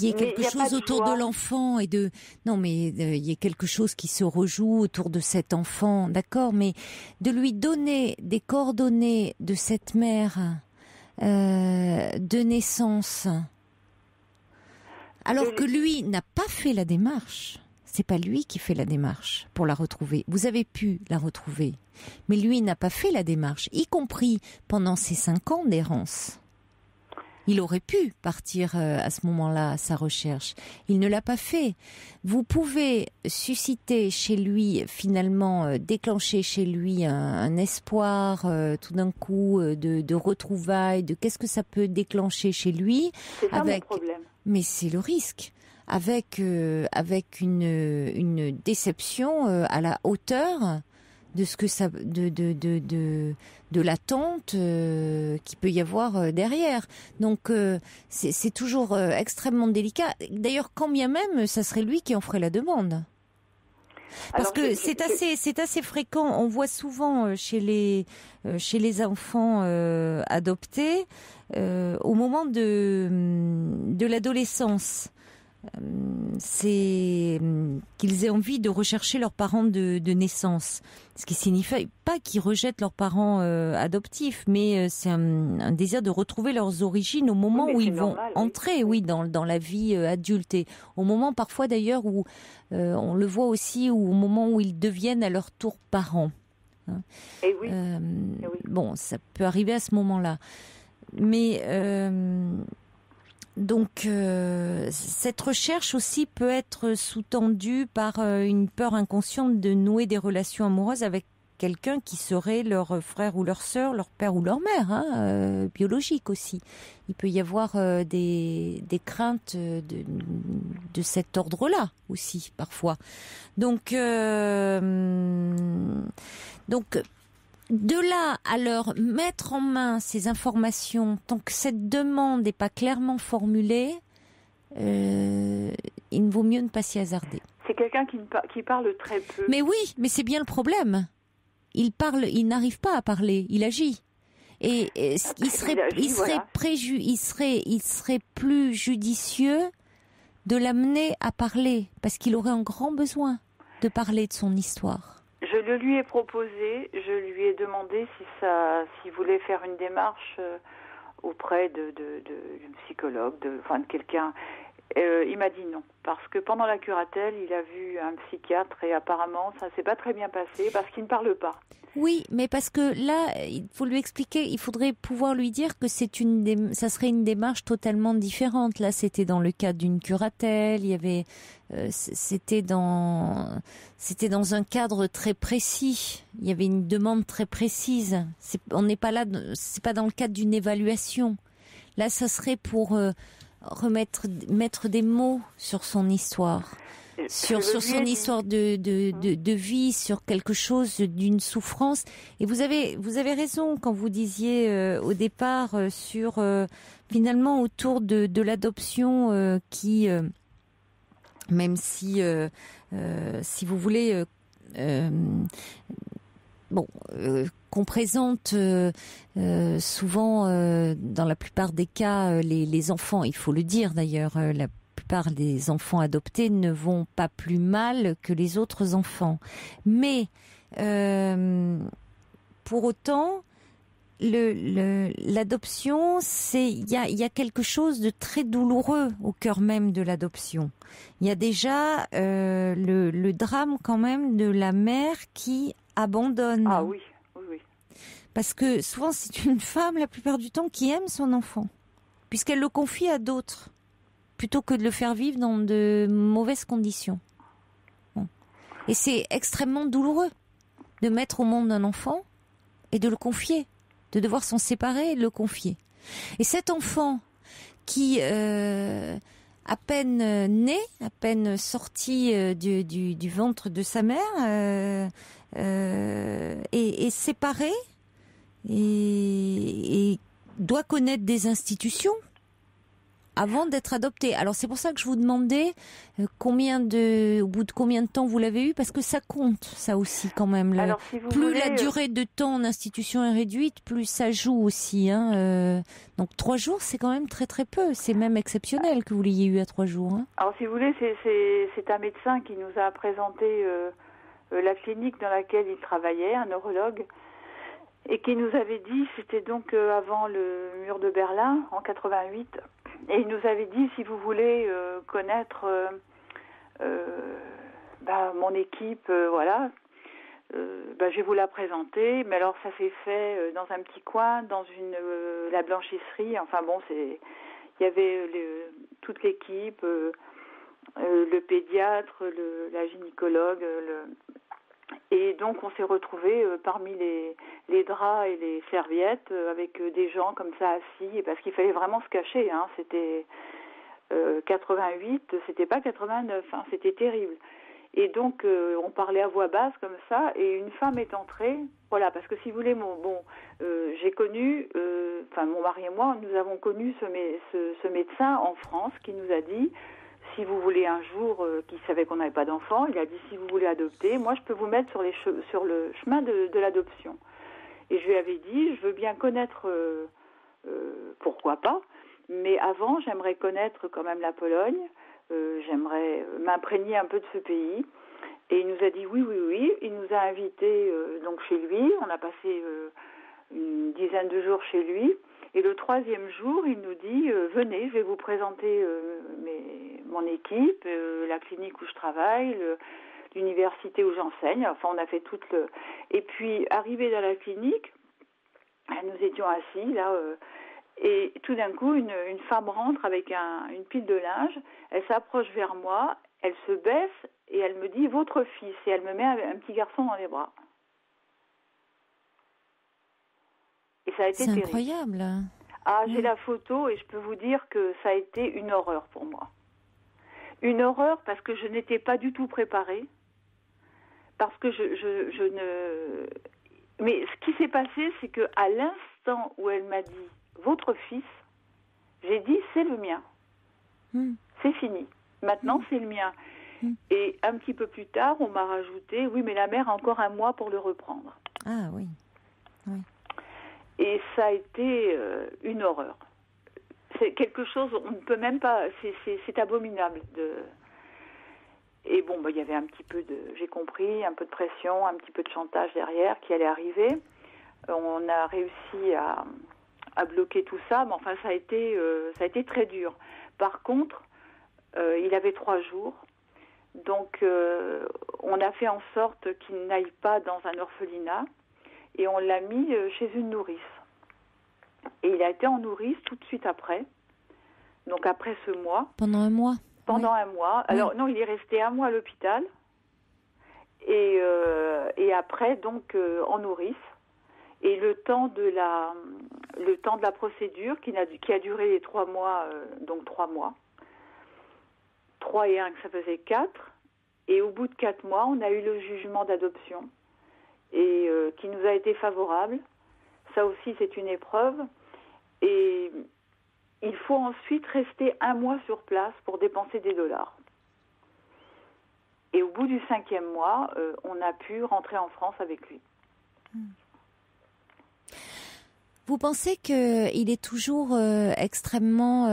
ait quelque chose autour de l'enfant et de non, mais il y a quelque chose qui se rejoue autour de cet enfant, d'accord, mais de lui donner des coordonnées de cette mère de naissance, alors que lui n'a pas fait la démarche. C'est pas lui qui fait la démarche pour la retrouver. Vous avez pu la retrouver, mais lui n'a pas fait la démarche, y compris pendant ces 5 ans d'errance. Il aurait pu partir à ce moment-là à sa recherche. Il ne l'a pas fait. Vous pouvez susciter chez lui, finalement, déclencher chez lui un espoir tout d'un coup de retrouvailles, de qu'est-ce que ça peut déclencher chez lui. C'est ça mon problème. Mais c'est le risque. Avec une déception à la hauteur de ce que ça de l'attente qui peut y avoir derrière. Donc c'est toujours extrêmement délicat. D'ailleurs, quand bien même, ça serait lui qui en ferait la demande. Parce que c'est assez fréquent. On voit souvent chez les enfants adoptés au moment de l'adolescence. C'est qu'ils aient envie de rechercher leurs parents de naissance. Ce qui signifie pas qu'ils rejettent leurs parents adoptifs, mais c'est un désir de retrouver leurs origines au moment où ils vont entrer, dans la vie adulte. Et au moment parfois d'ailleurs où on le voit aussi, au moment où ils deviennent à leur tour parents. Hein. Et oui. Bon, ça peut arriver à ce moment-là. Mais... Donc, cette recherche aussi peut être sous-tendue par une peur inconsciente de nouer des relations amoureuses avec quelqu'un qui serait leur frère ou leur sœur, leur père ou leur mère, biologique aussi. Il peut y avoir des craintes de cet ordre-là aussi, parfois. Donc de là à leur mettre en main ces informations, tant que cette demande n'est pas clairement formulée, il ne vaut mieux ne pas s'y hasarder. C'est quelqu'un qui parle très peu. Mais oui, mais c'est bien le problème. Il n'arrive pas à parler, il agit. Et il serait plus judicieux de l'amener à parler, parce qu'il aurait un grand besoin de parler de son histoire. Je le lui ai proposé, je lui ai demandé s'il voulait faire une démarche auprès d'une psychologue, de quelqu'un. Il m'a dit non, parce que pendant la curatelle, il a vu un psychiatre et apparemment, ça s'est pas très bien passé parce qu'il ne parle pas. Oui, mais parce que là, il faut lui expliquer, il faudrait pouvoir lui dire que ça serait une démarche totalement différente. Là, c'était dans le cadre d'une curatelle, il y avait, c'était dans un cadre très précis. Il y avait une demande très précise. On n'est pas là, c'est pas dans le cadre d'une évaluation. Là, ça serait pour mettre des mots sur son histoire. Sur son histoire de vie, sur quelque chose d'une souffrance. Et vous avez raison quand vous disiez au départ sur finalement autour de l'adoption qui même si vous voulez qu'on présente souvent dans la plupart des cas les enfants, il faut le dire d'ailleurs, la plupart des enfants adoptés ne vont pas plus mal que les autres enfants. Mais pour autant, l'adoption, il y a quelque chose de très douloureux au cœur même de l'adoption. Il y a déjà le drame quand même de la mère qui abandonne. Ah oui, oui, oui. Parce que souvent c'est une femme la plupart du temps qui aime son enfant, puisqu'elle le confie à d'autres, plutôt que de le faire vivre dans de mauvaises conditions. Bon. Et c'est extrêmement douloureux de mettre au monde un enfant et de le confier, de devoir s'en séparer et de le confier. Et cet enfant qui, à peine né, à peine sorti du ventre de sa mère, est séparé et doit connaître des institutions avant d'être adopté. Alors c'est pour ça que je vous demandais au bout de combien de temps vous l'avez eu, parce que ça compte, ça aussi quand même. Alors, si vous plus voulez, la durée de temps en institution est réduite, plus ça joue aussi. Donc 3 jours, c'est quand même très très peu. C'est même exceptionnel que vous l'ayez eu à 3 jours. Hein. Alors si vous voulez, c'est un médecin qui nous a présenté la clinique dans laquelle il travaillait, un neurologue, et qui nous avait dit, c'était donc avant le mur de Berlin, en 88, et il nous avait dit, si vous voulez connaître mon équipe, voilà, je vais vous la présenter. Mais alors ça s'est fait dans un petit coin, dans la blanchisserie. Enfin bon, il y avait toute l'équipe, le pédiatre, la gynécologue, et donc on s'est retrouvés parmi les draps et les serviettes avec des gens comme ça assis, parce qu'il fallait vraiment se cacher. Hein. C'était 88, c'était pas 89, hein, c'était terrible. Et donc on parlait à voix basse comme ça, et une femme est entrée. Voilà, parce que si vous voulez, j'ai connu, mon mari et moi, nous avons connu ce médecin en France qui nous a dit, si vous voulez un jour, qui savait qu'on n'avait pas d'enfant, il a dit, si vous voulez adopter, moi je peux vous mettre sur le chemin de l'adoption. Et je lui avais dit, je veux bien connaître, pourquoi pas, mais avant j'aimerais connaître quand même la Pologne, j'aimerais m'imprégner un peu de ce pays. Et il nous a dit oui, il nous a invités donc chez lui, on a passé une dizaine de jours chez lui. Et le 3e jour, il nous dit venez, je vais vous présenter mon équipe, la clinique où je travaille, l'université où j'enseigne. Enfin, on a fait Et puis, arrivé dans la clinique, nous étions assis là, et tout d'un coup, une femme rentre avec une pile de linge. Elle s'approche vers moi, elle se baisse et elle me dit votre fils. Et elle me met un petit garçon dans les bras. Et ça a été terrible. C'est incroyable. Ah, j'ai la photo et je peux vous dire que ça a été une horreur pour moi. Une horreur parce que je n'étais pas du tout préparée. Parce que je ne... Mais ce qui s'est passé, c'est qu'à l'instant où elle m'a dit « votre fils », j'ai dit « c'est le mien ». C'est fini. Maintenant, c'est le mien. Et un petit peu plus tard, on m'a rajouté « oui, mais la mère a encore 1 mois pour le reprendre ». Ah oui, oui. Et ça a été une horreur. C'est quelque chose, on ne peut même pas, c'est abominable. Et bon, il y avait un petit peu j'ai compris, un peu de pression, un petit peu de chantage derrière qui allait arriver. On a réussi à bloquer tout ça, mais enfin ça a été très dur. Par contre, il avait 3 jours, donc on a fait en sorte qu'il n'aille pas dans un orphelinat. Et on l'a mis chez une nourrice. Et il a été en nourrice tout de suite après. Donc après ce mois. Pendant 1 mois. Pendant 1 mois. Alors non, il est resté 1 mois à l'hôpital. Et après, donc, en nourrice. Et le temps de la procédure, qui a duré les 3 mois, donc 3 mois. 3 et 1, ça faisait 4. Et au bout de 4 mois, on a eu le jugement d'adoption. Et qui nous a été favorable. Ça aussi, c'est une épreuve. Et il faut ensuite rester 1 mois sur place pour dépenser des dollars. Et au bout du 5e mois, on a pu rentrer en France avec lui. Vous pensez qu'il est toujours extrêmement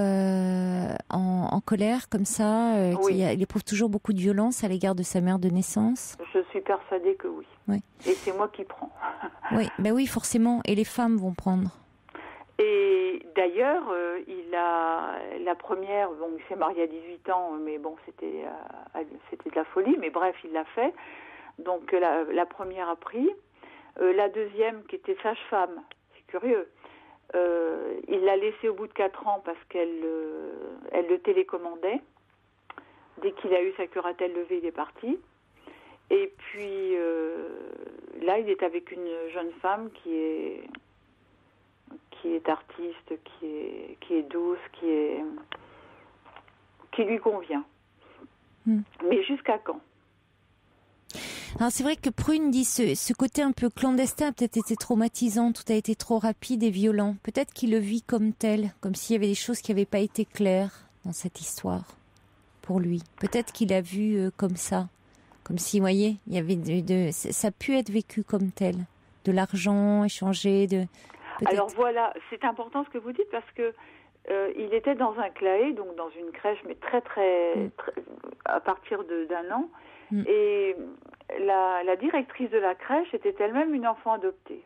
en colère comme ça, Oui. qu'il éprouve toujours beaucoup de violence à l'égard de sa mère de naissance ? Je suis persuadée que oui. Oui. Et c'est moi qui prends. Oui, ben oui, forcément. Et les femmes vont prendre. Et d'ailleurs, la première, bon, il s'est marié à 18 ans, mais bon, c'était de la folie, mais bref, il l'a fait. Donc la première a pris. La deuxième, qui était sage-femme, c'est curieux, il l'a laissée au bout de 4 ans parce qu'elle le télécommandait. Dès qu'il a eu sa curatelle levée, il est parti. Et puis là, il est avec une jeune femme qui est artiste, qui est douce, qui lui convient. Mais jusqu'à quand? Alors c'est vrai que Prune dit ce côté un peu clandestin a peut-être été traumatisant, tout a été trop rapide et violent. Peut-être qu'il le vit comme tel, comme s'il y avait des choses qui n'avaient pas été claires dans cette histoire pour lui. Peut-être qu'il a vu comme ça, comme si, vous voyez, il y avait ça a pu être vécu comme tel, de l'argent échangé, Alors voilà, c'est important ce que vous dites parce que il était dans un CLAE, donc dans une crèche, mais très à partir d'un an. Et la directrice de la crèche était elle-même une enfant adoptée.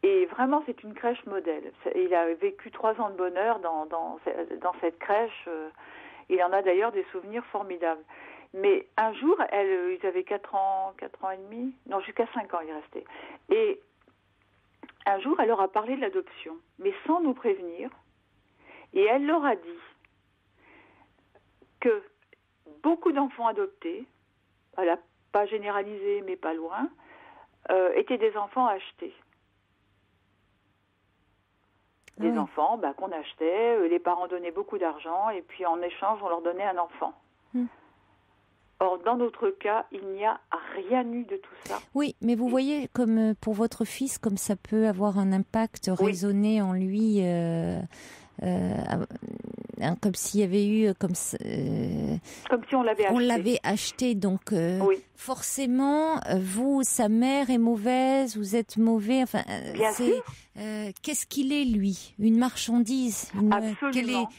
Et vraiment, c'est une crèche modèle. Il a vécu 3 ans de bonheur dans cette crèche. Il en a d'ailleurs des souvenirs formidables. Mais un jour, ils avaient 4 ans et demi, non, jusqu'à 5 ans, il restait. Et un jour, elle leur a parlé de l'adoption, mais sans nous prévenir. Et elle leur a dit que beaucoup d'enfants adoptés, elle n'a pas généralisé, mais pas loin, étaient des enfants achetés. Des enfants qu'on achetait, les parents donnaient beaucoup d'argent, et puis en échange, on leur donnait un enfant. Or, dans notre cas, il n'y a rien eu de tout ça. Oui, mais vous voyez, comme pour votre fils, comme ça peut avoir un impact résonné en lui, comme s'il y avait eu... comme si on l'avait acheté. On l'avait acheté, donc forcément, vous, sa mère est mauvaise, vous êtes mauvais, enfin, qu'est-ce qu'il est, lui? Une marchandise? Absolument.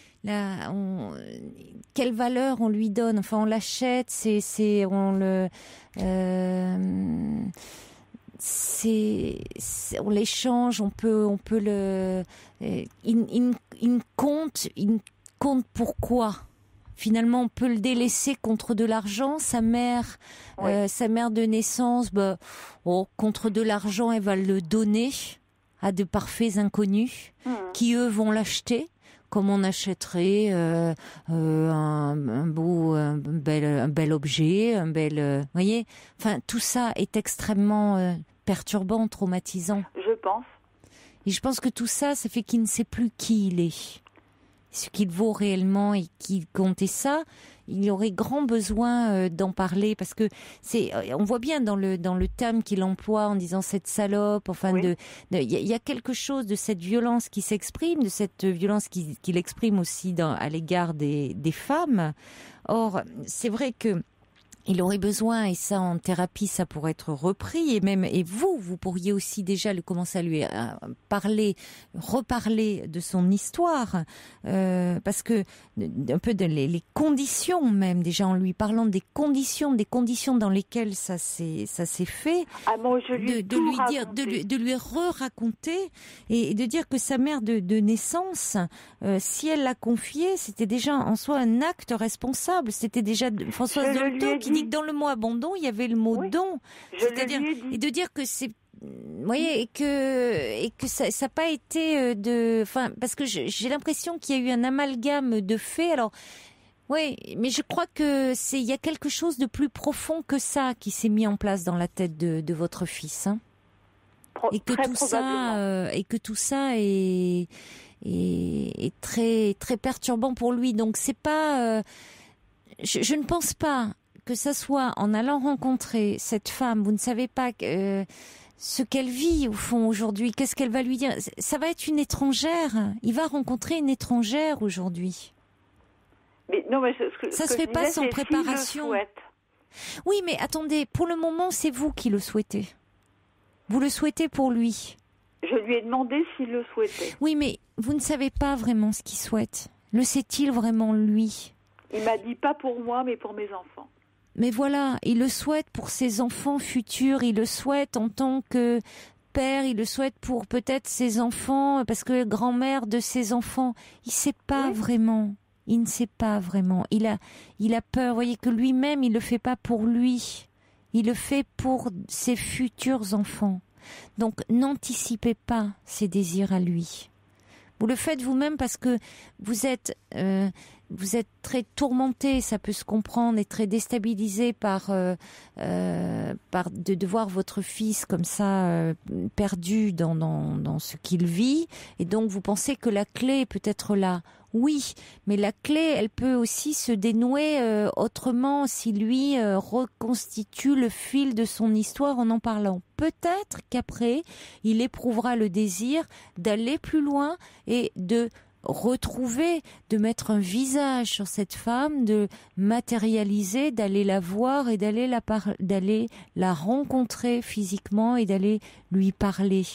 Quelle valeur on lui donne? Enfin, on l'achète, on l'échange, on peut le. Il compte pourquoi? Finalement, on peut le délaisser contre de l'argent. Sa mère de naissance, contre de l'argent, elle va le donner à de parfaits inconnus qui eux vont l'acheter. Comme on achèterait un bel objet, voyez. Enfin, tout ça est extrêmement perturbant, traumatisant. Je pense. Et je pense que tout ça, ça fait qu'il ne sait plus qui il est, ce qu'il vaut réellement et qu'il comptait ça. Il aurait grand besoin d'en parler parce que on voit bien dans le terme qu'il emploie en disant cette salope, enfin il y a quelque chose de cette violence qui s'exprime, de cette violence qu'il exprime aussi à l'égard des femmes. Or, c'est vrai que il aurait besoin, et ça en thérapie, ça pourrait être repris, et vous pourriez aussi déjà commencer à lui reparler de son histoire, parce que un peu les conditions même, déjà en lui parlant des conditions dans lesquelles ça s'est fait, de lui re-raconter et de dire que sa mère de naissance, si elle l'a confié, c'était déjà en soi un acte responsable. C'était déjà Françoise Dolto qui dit que dans le mot abandon, il y avait le mot don. C'est-à-dire, et de dire que c'est, vous voyez, et que ça n'a pas été parce que j'ai l'impression qu'il y a eu un amalgame de faits. Alors, oui, mais je crois que il y a quelque chose de plus profond que ça qui s'est mis en place dans la tête de votre fils, hein. Et que tout ça est très très perturbant pour lui. Donc c'est pas, je ne pense pas que ça soit en allant rencontrer cette femme, vous ne savez pas ce qu'elle vit au fond aujourd'hui, qu'est-ce qu'elle va lui dire. Ça va être une étrangère. Il va rencontrer une étrangère aujourd'hui. Mais non, mais ça se fait pas sans préparation. Oui, mais attendez, pour le moment, c'est vous qui le souhaitez. Vous le souhaitez pour lui. Je lui ai demandé s'il le souhaitait. Oui, mais vous ne savez pas vraiment ce qu'il souhaite. Le sait-il vraiment lui? Il m'a dit pas pour moi, mais pour mes enfants. Mais voilà, il le souhaite pour ses enfants futurs, il le souhaite en tant que père, il le souhaite pour peut-être ses enfants, parce que grand-mère de ses enfants, il sait pas vraiment. Il ne sait pas vraiment. Il a peur. Vous voyez que lui-même, il le fait pas pour lui. Il le fait pour ses futurs enfants. Donc, n'anticipez pas ses désirs à lui. Vous le faites vous-même parce que vous êtes très tourmenté, ça peut se comprendre, et très déstabilisé par de voir votre fils comme ça perdu dans ce qu'il vit, et donc vous pensez que la clé est peut-être là. Oui, mais la clé, elle peut aussi se dénouer autrement si lui reconstitue le fil de son histoire en parlant. Peut-être qu'après, il éprouvera le désir d'aller plus loin et de retrouver, de mettre un visage sur cette femme, de matérialiser, d'aller la voir et d'aller la rencontrer physiquement et d'aller lui parler.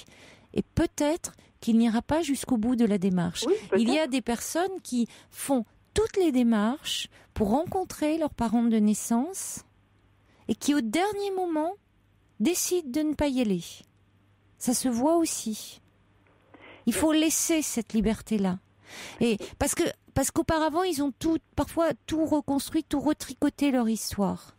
Et peut-être qu'il n'ira pas jusqu'au bout de la démarche. Oui, il y a des personnes qui font toutes les démarches pour rencontrer leurs parents de naissance et qui, au dernier moment, décident de ne pas y aller. Ça se voit aussi. Il faut laisser cette liberté-là. Et parce qu'auparavant, ils ont parfois tout reconstruit, tout retricoté leur histoire.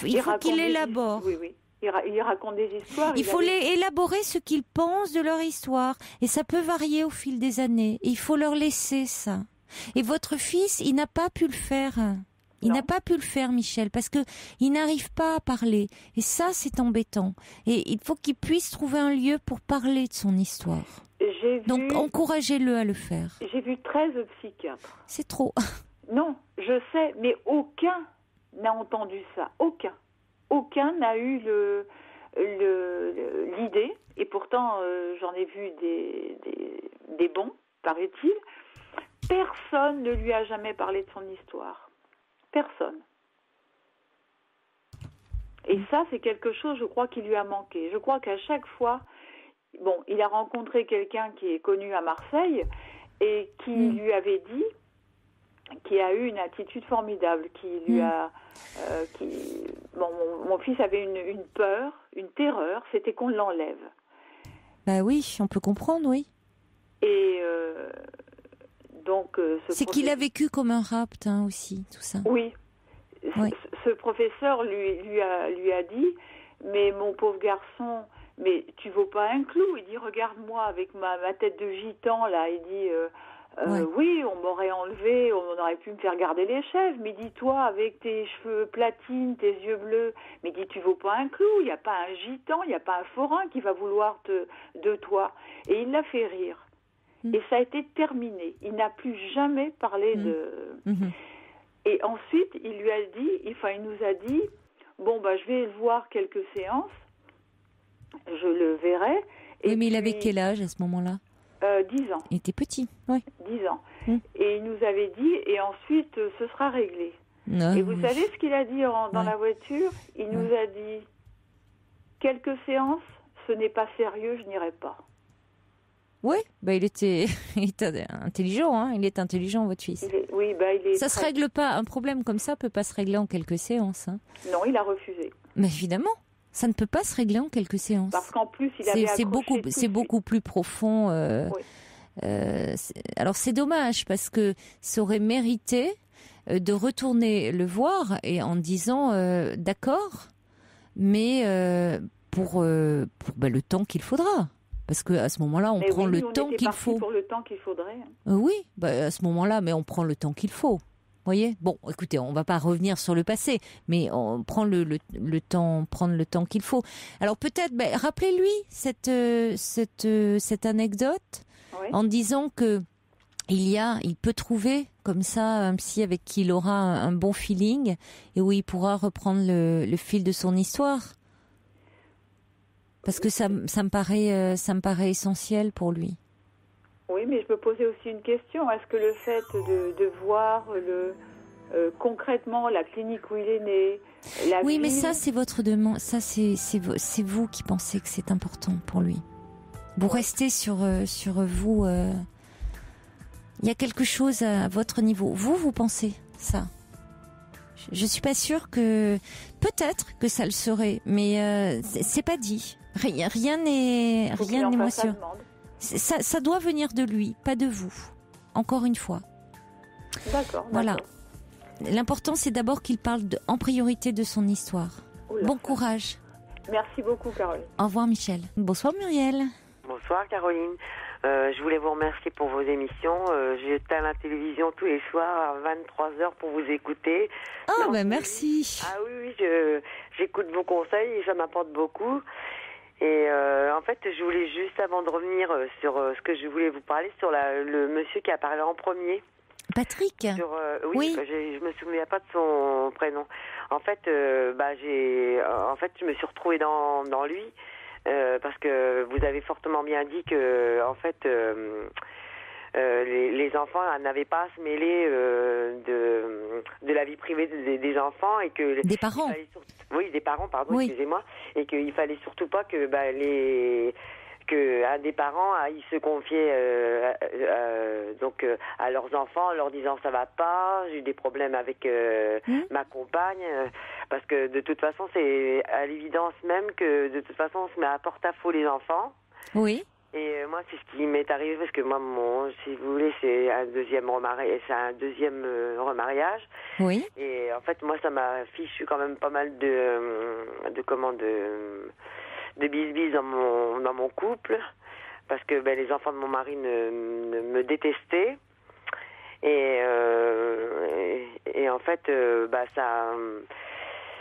Il faut qu'ils l'élaborent. Oui. Il raconte des histoires. Il faut élaborer ce qu'ils pensent de leur histoire. Et ça peut varier au fil des années. Et il faut leur laisser ça. Et votre fils, il n'a pas pu le faire. Il n'a pas pu le faire, Michel, parce que il n'arrive pas à parler. Et ça, c'est embêtant. Et il faut qu'il puisse trouver un lieu pour parler de son histoire. Donc, encouragez-le à le faire. J'ai vu 13 psychiatres. C'est trop. Non, je sais, mais aucun n'a entendu ça. Aucun. Aucun n'a eu l'idée, et pourtant j'en ai vu des bons, paraît-il. Personne ne lui a jamais parlé de son histoire. Personne. Et ça, c'est quelque chose, je crois, qui lui a manqué. Je crois qu'à chaque fois, il a rencontré quelqu'un qui est connu à Marseille et qui lui avait dit, qui a eu une attitude formidable, qui lui a... mon fils avait une peur, une terreur, c'était qu'on l'enlève. Bah oui, on peut comprendre, oui. Et donc... c'est qu'il a vécu comme un rapt, aussi, tout ça. Oui. Ce professeur lui a dit, mais mon pauvre garçon, mais tu vaux pas un clou. Il dit, regarde-moi avec ma tête de gitan, là. Il dit... oui, on m'aurait enlevé, on aurait pu me faire garder les chèvres, mais dis-toi, avec tes cheveux platines, tes yeux bleus, mais dis, tu vaux pas un clou, il n'y a pas un gitan, il n'y a pas un forain qui va vouloir de toi. Et il l'a fait rire. Et ça a été terminé. Il n'a plus jamais parlé de... Et ensuite, il nous a dit, je vais le voir quelques séances, je le verrai. Oui, mais il avait quel âge à ce moment-là ? 10 ans. Il était petit, oui. 10 ans. Et il nous avait dit, et ensuite, ce sera réglé. Et vous savez ce qu'il a dit dans la voiture ? Il nous a dit, quelques séances, ce n'est pas sérieux, je n'irai pas. Oui, il était intelligent, il est intelligent, votre fils. Ça se règle pas, un problème comme ça peut pas se régler en quelques séances. Non, il a refusé. Mais évidemment. Ça ne peut pas se régler en quelques séances. Parce qu'en plus, il avait c'est beaucoup plus profond. Alors c'est dommage parce que ça aurait mérité de retourner le voir et en disant d'accord, mais pour le temps qu'il faudra. Parce qu'à ce moment-là, on prend le temps qu'il faut. Pour le temps qu'il faudrait. Oui, à ce moment-là, mais on prend le temps qu'il faut. Voyez, bon, écoutez, on va pas revenir sur le passé, mais on prend prendre le temps qu'il faut. Alors peut-être, rappelez-lui cette anecdote en disant que il peut trouver comme ça un psy avec qui il aura un bon feeling et où il pourra reprendre le fil de son histoire. Parce que ça me paraît essentiel pour lui. Oui, mais je me posais aussi une question. Est-ce que le fait de voir concrètement la clinique où il est né, oui, mais ça c'est votre demande. Ça c'est vous qui pensez que c'est important pour lui. Vous restez sur vous. Il y a quelque chose à votre niveau. Vous pensez ça. Je suis pas sûre que... Peut-être que ça le serait, mais c'est pas dit. Rien n'est sûr. Ça doit venir de lui, pas de vous. Encore une fois. D'accord. Voilà. L'important, c'est d'abord qu'il parle en priorité de son histoire. Bon courage. Merci beaucoup, Caroline. Au revoir, Michel. Bonsoir, Muriel. Bonsoir, Caroline. Je voulais vous remercier pour vos émissions. J'éteins la télévision tous les soirs à 23h pour vous écouter. Oh, merci. Ah oui, j'écoute vos conseils et ça m'apporte beaucoup. Et en fait, je voulais juste, avant de revenir sur ce que je voulais vous parler, sur le monsieur qui a parlé en premier. Patrick. Oui. Je me souviens pas de son prénom. En fait, je me suis retrouvée dans lui. Parce que vous avez fortement bien dit que en fait les enfants n'avaient pas à se mêler de la vie privée des enfants et que des parents. Des parents, pardon, excusez-moi, et qu'il fallait surtout pas que un des parents aille se confier à leurs enfants en leur disant ça va pas, j'ai eu des problèmes avec ma compagne, parce que de toute façon c'est à l'évidence même que de toute façon on se met à porte-à-faux les enfants. Oui. Et moi c'est ce qui m'est arrivé parce que moi si vous voulez c'est un deuxième remariage. Oui. Et en fait moi ça m'a fichu quand même pas mal de bisbis dans mon couple parce que les enfants de mon mari me détestaient et en fait ça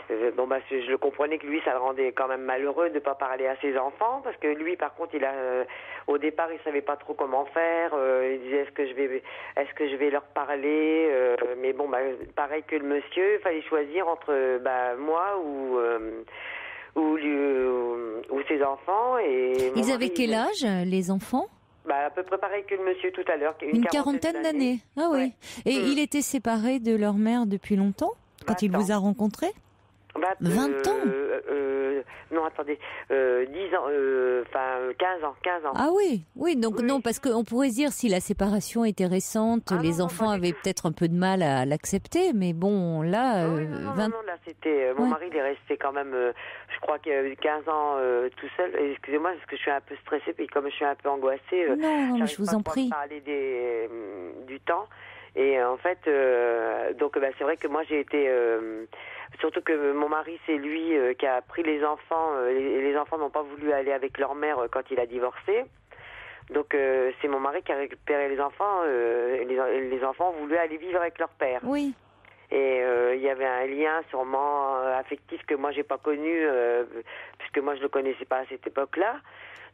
je le comprenais que lui ça le rendait quand même malheureux de pas parler à ses enfants parce que lui par contre au départ il savait pas trop comment faire, il disait est-ce que je vais leur parler, mais pareil que le monsieur, il fallait choisir entre moi ou ses enfants. Et ils avaient quel âge, les enfants? À peu près pareil que le monsieur tout à l'heure. Une quarantaine d'années. Ah oui. Ouais. Et il était séparé de leur mère depuis longtemps, quand il vous a rencontré? 20 ans non, attendez, 10 ans, 15 ans. Ah oui, donc oui. Non, parce qu'on pourrait dire si la séparation était récente, les enfants avaient peut-être un peu de mal à l'accepter, mais bon, là... non, là c'était... Mon mari, il est resté quand même, je crois qu'il a eu 15 ans tout seul. Et excusez-moi, parce que je suis un peu stressée, puis comme je suis un peu angoissée, non, mais je vous en prie. Parler du temps. Et en fait, c'est vrai que moi j'ai été... surtout que mon mari, c'est lui qui a pris les enfants. Les enfants n'ont pas voulu aller avec leur mère quand il a divorcé. Donc c'est mon mari qui a récupéré les enfants. Les enfants ont voulu aller vivre avec leur père. Oui. Et il y avait un lien sûrement affectif que moi j'ai pas connu, puisque moi je le connaissais pas à cette époque-là.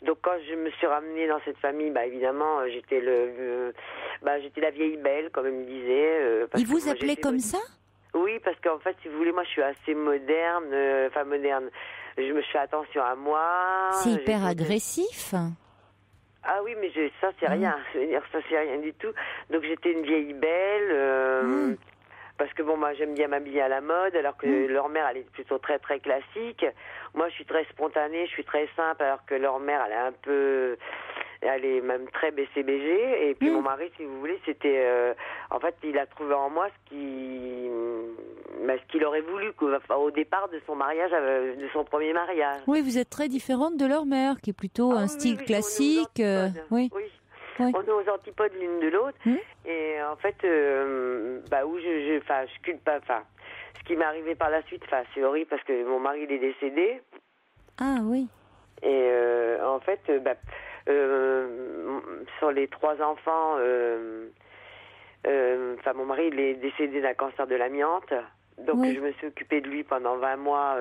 Donc quand je me suis ramenée dans cette famille, évidemment j'étais j'étais la vieille belle, comme il me disait. Il vous appelait comme ça? Oui, parce qu'en fait, si vous voulez, moi, je suis assez moderne. Je me fais attention à moi. C'est hyper agressif. Ah oui, mais ça, c'est rien. Je veux dire, ça, c'est rien du tout. Donc, j'étais une vieille belle. Parce que moi, j'aime bien m'habiller à la mode, alors que leur mère, elle est plutôt très, très classique. Moi, je suis très spontanée, je suis très simple, alors que leur mère, elle est même très BCBG. Et puis mon mari, si vous voulez, c'était... en fait, il a trouvé en moi ce qu'il aurait voulu au départ de son mariage, de son premier mariage. Oui, vous êtes très différente de leur mère, qui est plutôt un style classique. Oui. On est aux antipodes l'une de l'autre. Et en fait, je culpe pas... ce qui m'est arrivé par la suite, c'est horrible parce que mon mari, il est décédé. Ah oui. Et en fait... sur les 3 enfants, mon mari il est décédé d'un cancer de l'amiante, donc je me suis occupée de lui pendant 20 mois,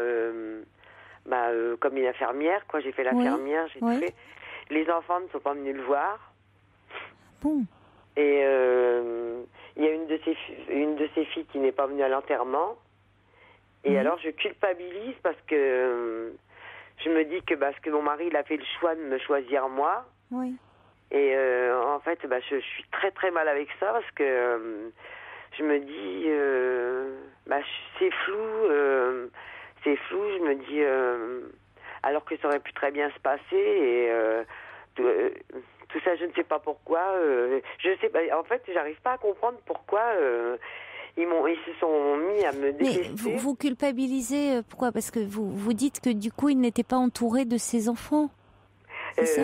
comme une infirmière, j'ai fait l'infirmière, j'ai tout fait. Les enfants ne sont pas venus le voir. Bon. Et il y a une de ses filles qui n'est pas venue à l'enterrement. Et alors je culpabilise parce que je me dis que parce que mon mari il a fait le choix de me choisir moi. Oui. Et en fait, je suis très très mal avec ça parce que je me dis, c'est flou. Je me dis, alors que ça aurait pu très bien se passer et tout ça, je ne sais pas pourquoi. Je sais pas. En fait, j'arrive pas à comprendre pourquoi ils se sont mis à me détester. Mais vous culpabilisez, pourquoi? Parce que vous dites que du coup, il n'était pas entouré de ses enfants. C'est ça?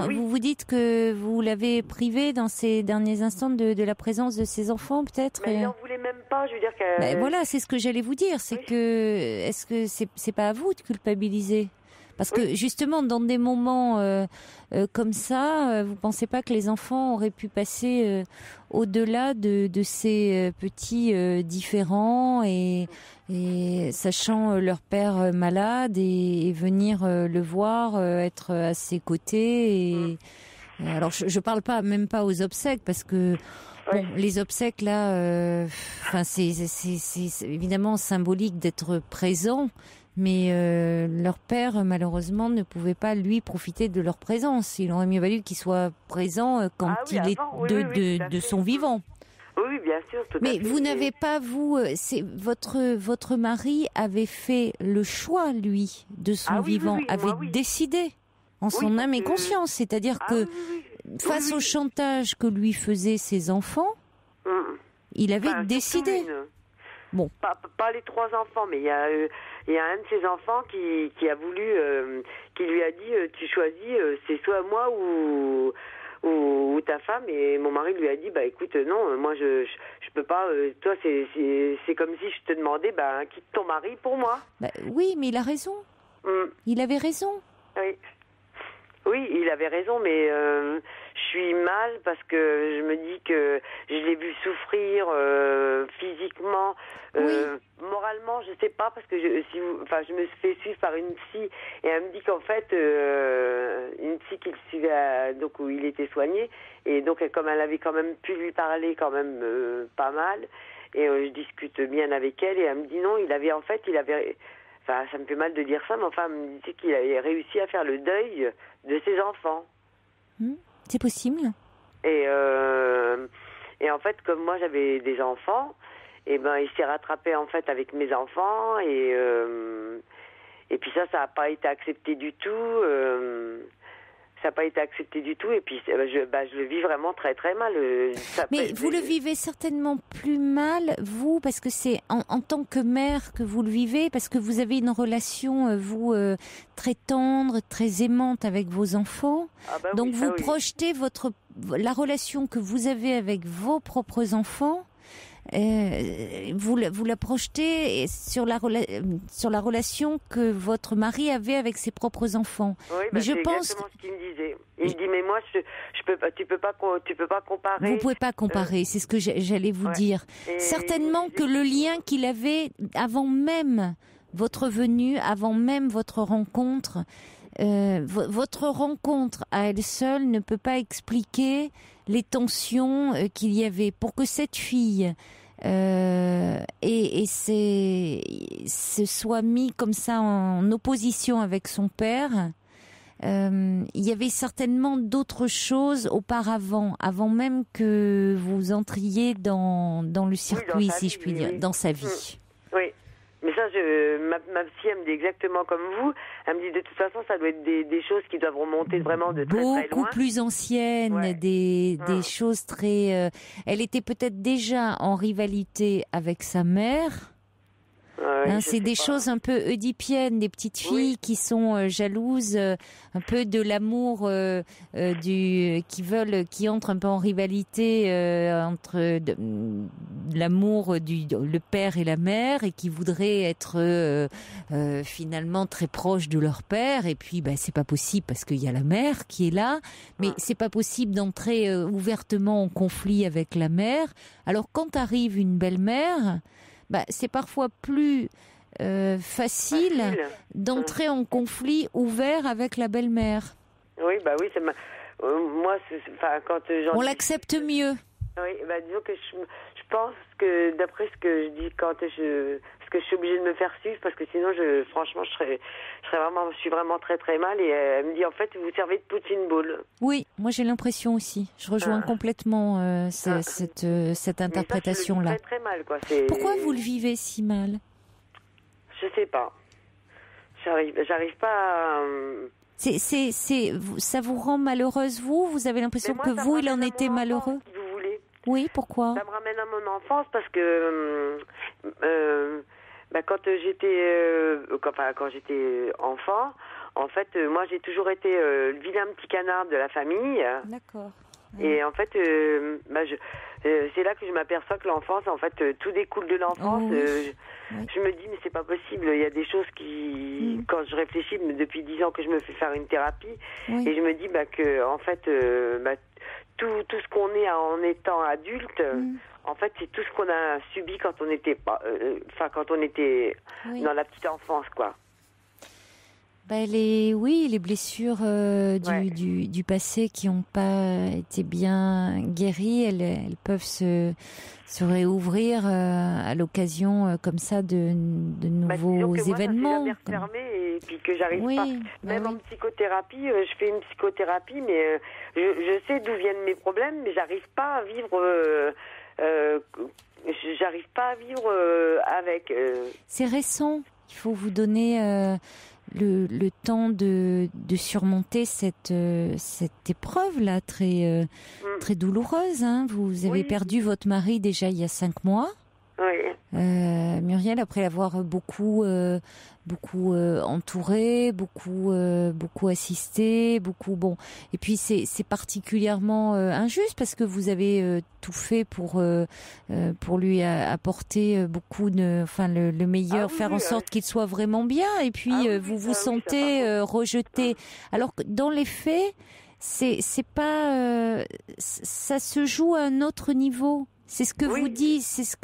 Oui. Vous dites que vous l'avez privé dans ces derniers instants de la présence de ses enfants, peut-être? Mais il n'en voulait même pas, je veux dire que... Voilà, c'est ce que j'allais vous dire, c'est que, est-ce que c'est pas à vous de culpabiliser? Parce que justement, dans des moments comme ça, vous pensez pas que les enfants auraient pu passer au-delà de ces petits différends et sachant leur père malade et venir le voir, être à ses côtés. Alors, je parle même pas aux obsèques parce que bon, les obsèques là, c'est évidemment symbolique d'être présent. Mais leur père, malheureusement, ne pouvait pas, lui, profiter de leur présence. Il aurait mieux valu qu'il soit présent quand il est de son vivant. Oui, bien sûr. Mais vous n'avez pas, vous... votre mari avait fait le choix, lui, de son vivant, avait décidé en son âme et conscience. C'est-à-dire que face au chantage que lui faisaient ses enfants, il avait décidé. Bon. Pas les 3 enfants, mais il y a un de ses enfants qui a voulu, qui lui a dit tu choisis, c'est soit moi ou ta femme. Et mon mari lui a dit écoute, non, moi je peux pas. Toi c'est comme si je te demandais quitte ton mari pour moi. Oui, mais il a raison. Il avait raison. Oui, il avait raison, mais je suis mal parce que je me dis que je l'ai vu souffrir physiquement, moralement, je sais pas, parce que je me fais suivre par une psy et elle me dit qu'en fait, une psy qu'il suivait, donc où il était soigné, et donc comme elle avait quand même pu lui parler quand même pas mal, et je discute bien avec elle, et elle me dit non, il avait, enfin, ça me fait mal de dire ça, mais enfin, elle me disait qu'il avait réussi à faire le deuil de ses enfants. C'est possible. Et en fait, comme moi j'avais des enfants, il s'est rattrapé en fait avec mes enfants, et puis ça n'a pas été accepté du tout. Ça n'a pas été accepté du tout, et puis je le vis vraiment très très mal. Mais vous le vivez certainement plus mal, vous, parce que c'est en tant que mère que vous le vivez, parce que vous avez une relation, vous, très tendre, très aimante avec vos enfants. Donc vous projetez la relation que vous avez avec vos propres enfants, vous la projetez sur la relation que votre mari avait avec ses propres enfants. Oui, mais je pense exactement ce qu'il me disait. Il me dit mais moi je peux pas, tu peux pas comparer. Vous pouvez pas comparer, c'est ce que j'allais vous dire. Certainement que le lien qu'il avait avant même votre venue, avant même votre rencontre, votre rencontre à elle seule ne peut pas expliquer les tensions qu'il y avait pour que cette fille se soit mis comme ça en opposition avec son père. Il y avait certainement d'autres choses auparavant, avant même que vous entriez dans le circuit, si je puis dire, dans sa vie. Oui. Mais ça, ma psy, elle me dit exactement comme vous. Elle me dit de toute façon, ça doit être des choses qui doivent remonter vraiment de très très loin. Beaucoup plus anciennes, des choses très... elle était peut-être déjà en rivalité avec sa mère. C'est des choses un peu oedipiennes, des petites filles qui sont jalouses, un peu de l'amour qui entrent un peu en rivalité entre l'amour le père et la mère, et qui voudraient être finalement très proches de leur père. Et puis c'est pas possible parce qu'il y a la mère qui est là, mais c'est pas possible d'entrer ouvertement en conflit avec la mère. Alors quand arrive une belle-mère, c'est parfois plus facile d'entrer en conflit ouvert avec la belle-mère. Oui, c'est moi, quand on l'accepte mieux. Oui, disons que je pense que d'après ce que je dis parce que je suis obligée de me faire suivre, parce que sinon, franchement, je suis vraiment très très mal. Et elle me dit en fait, vous servez de Poutine Ball. Oui, moi j'ai l'impression aussi. Je rejoins complètement cette interprétation-là. Très très mal, quoi. Pourquoi vous le vivez si mal? Je sais pas. J'arrive pas à... ça vous rend malheureuse, vous? Vous avez l'impression que vous, il en était malheureux? Si vous voulez. Oui, pourquoi? Ça me ramène à mon enfance parce que quand j'étais enfant, en fait, moi j'ai toujours été le vilain petit canard de la famille. D'accord. Et en fait, c'est là que je m'aperçois que l'enfance, en fait, tout découle de l'enfance. Oui. Je me dis, mais c'est pas possible. Il y a des choses qui, quand je réfléchis, depuis 10 ans que je me fais faire une thérapie, et je me dis que, en fait, tout ce qu'on est en étant adulte, en fait, c'est tout ce qu'on a subi quand on était, dans la petite enfance, quoi. Les blessures du passé qui n'ont pas été bien guéries, elles peuvent se réouvrir à l'occasion comme ça de nouveaux événements. Moi, ça s'est et puis que j'arrive pas. Même en psychothérapie, je fais une psychothérapie, mais je sais d'où viennent mes problèmes, mais j'arrive pas à vivre. J'arrive pas à vivre avec. C'est récent. Il faut vous donner le temps de surmonter cette épreuve-là très douloureuse. Hein. Vous avez perdu votre mari déjà il y a 5 mois. Oui. Muriel, après l'avoir beaucoup entouré, beaucoup assisté, et puis c'est particulièrement injuste parce que vous avez tout fait pour lui apporter le meilleur, faire en sorte qu'il soit vraiment bien, et puis vous vous sentez rejeté. Alors que dans les faits, c'est pas ça se joue à un autre niveau. C'est ce que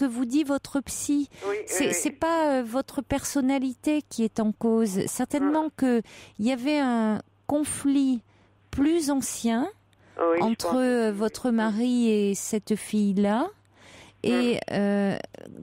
vous dit votre psy. C'est pas votre personnalité qui est en cause. Certainement que il y avait un conflit plus ancien entre votre mari et cette fille-là. Et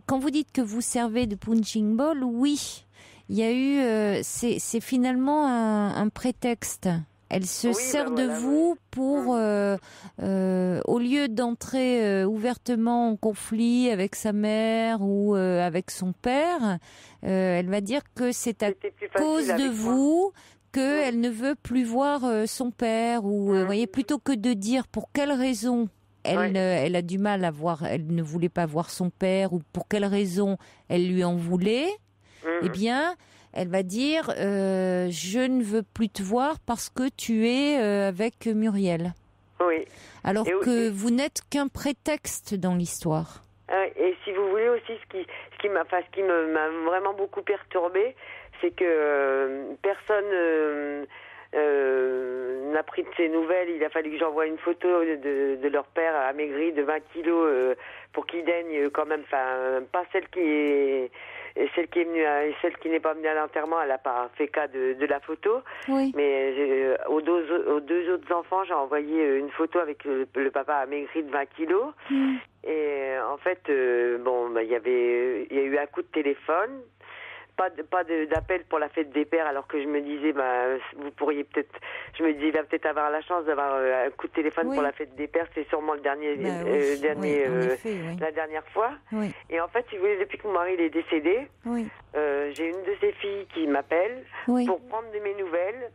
quand vous dites que vous servez de punching ball, oui, il y a eu. C'est finalement un prétexte. Elle se sert de vous pour, au lieu d'entrer ouvertement en conflit avec sa mère ou avec son père, elle va dire que c'est à cause de vous qu'elle ne veut plus voir son père. Ou, voyez, plutôt que de dire pour quelle raison elle a du mal à voir, elle ne voulait pas voir son père, ou pour quelle raison elle lui en voulait, eh bien... Elle va dire je ne veux plus te voir parce que tu es avec Muriel. Oui. Alors que vous n'êtes qu'un prétexte dans l'histoire. Et si vous voulez aussi, ce qui m'a vraiment beaucoup perturbée, c'est que personne n'a pris de ses nouvelles. Il a fallu que j'envoie une photo de leur père amaigri de 20 kilos pour qu'il daigne quand même, pas celle qui est... Et celle qui est venue, celle qui n'est pas venue à l'enterrement, elle n'a pas fait cas de la photo. Oui. Mais aux deux autres enfants, j'ai envoyé une photo avec le papa amaigri de 20 kilos. Et en fait, il y a eu un coup de téléphone. Pas d'appel pour la fête des pères, alors que je me disais, vous pourriez peut-être, je me disais, il va peut-être avoir la chance d'avoir un coup de téléphone pour la fête des pères. C'est sûrement le la dernière fois. Oui. Et en fait, si vous voulez, depuis que mon mari est décédé, j'ai une de ses filles qui m'appelle pour prendre de mes nouvelles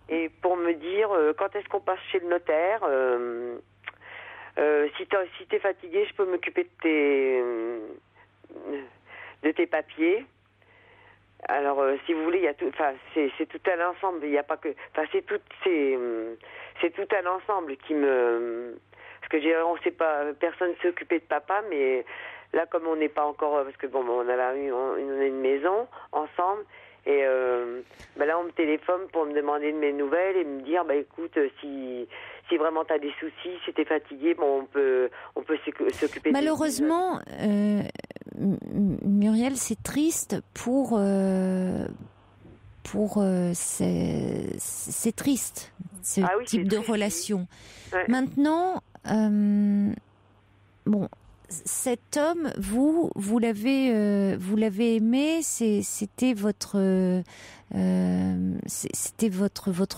et pour me dire quand est-ce qu'on passe chez le notaire. Si t'es fatigué, je peux m'occuper de tes papiers. Alors, si vous voulez, il y a tout. C'est tout un ensemble. Il n'y a pas que. C'est tout un ensemble qui me. Parce que on sait pas. Personne ne s'est occupé de papa, mais là, comme on n'est pas encore, parce que on a une maison ensemble, et là, on me téléphone pour me demander de mes nouvelles et me dire, écoute, si vraiment tu as des soucis, si tu es fatigué, on peut s'occuper. Malheureusement, Muriel, c'est triste c'est triste ce type de relation. Ouais. Maintenant, cet homme, vous l'avez aimé, c'était votre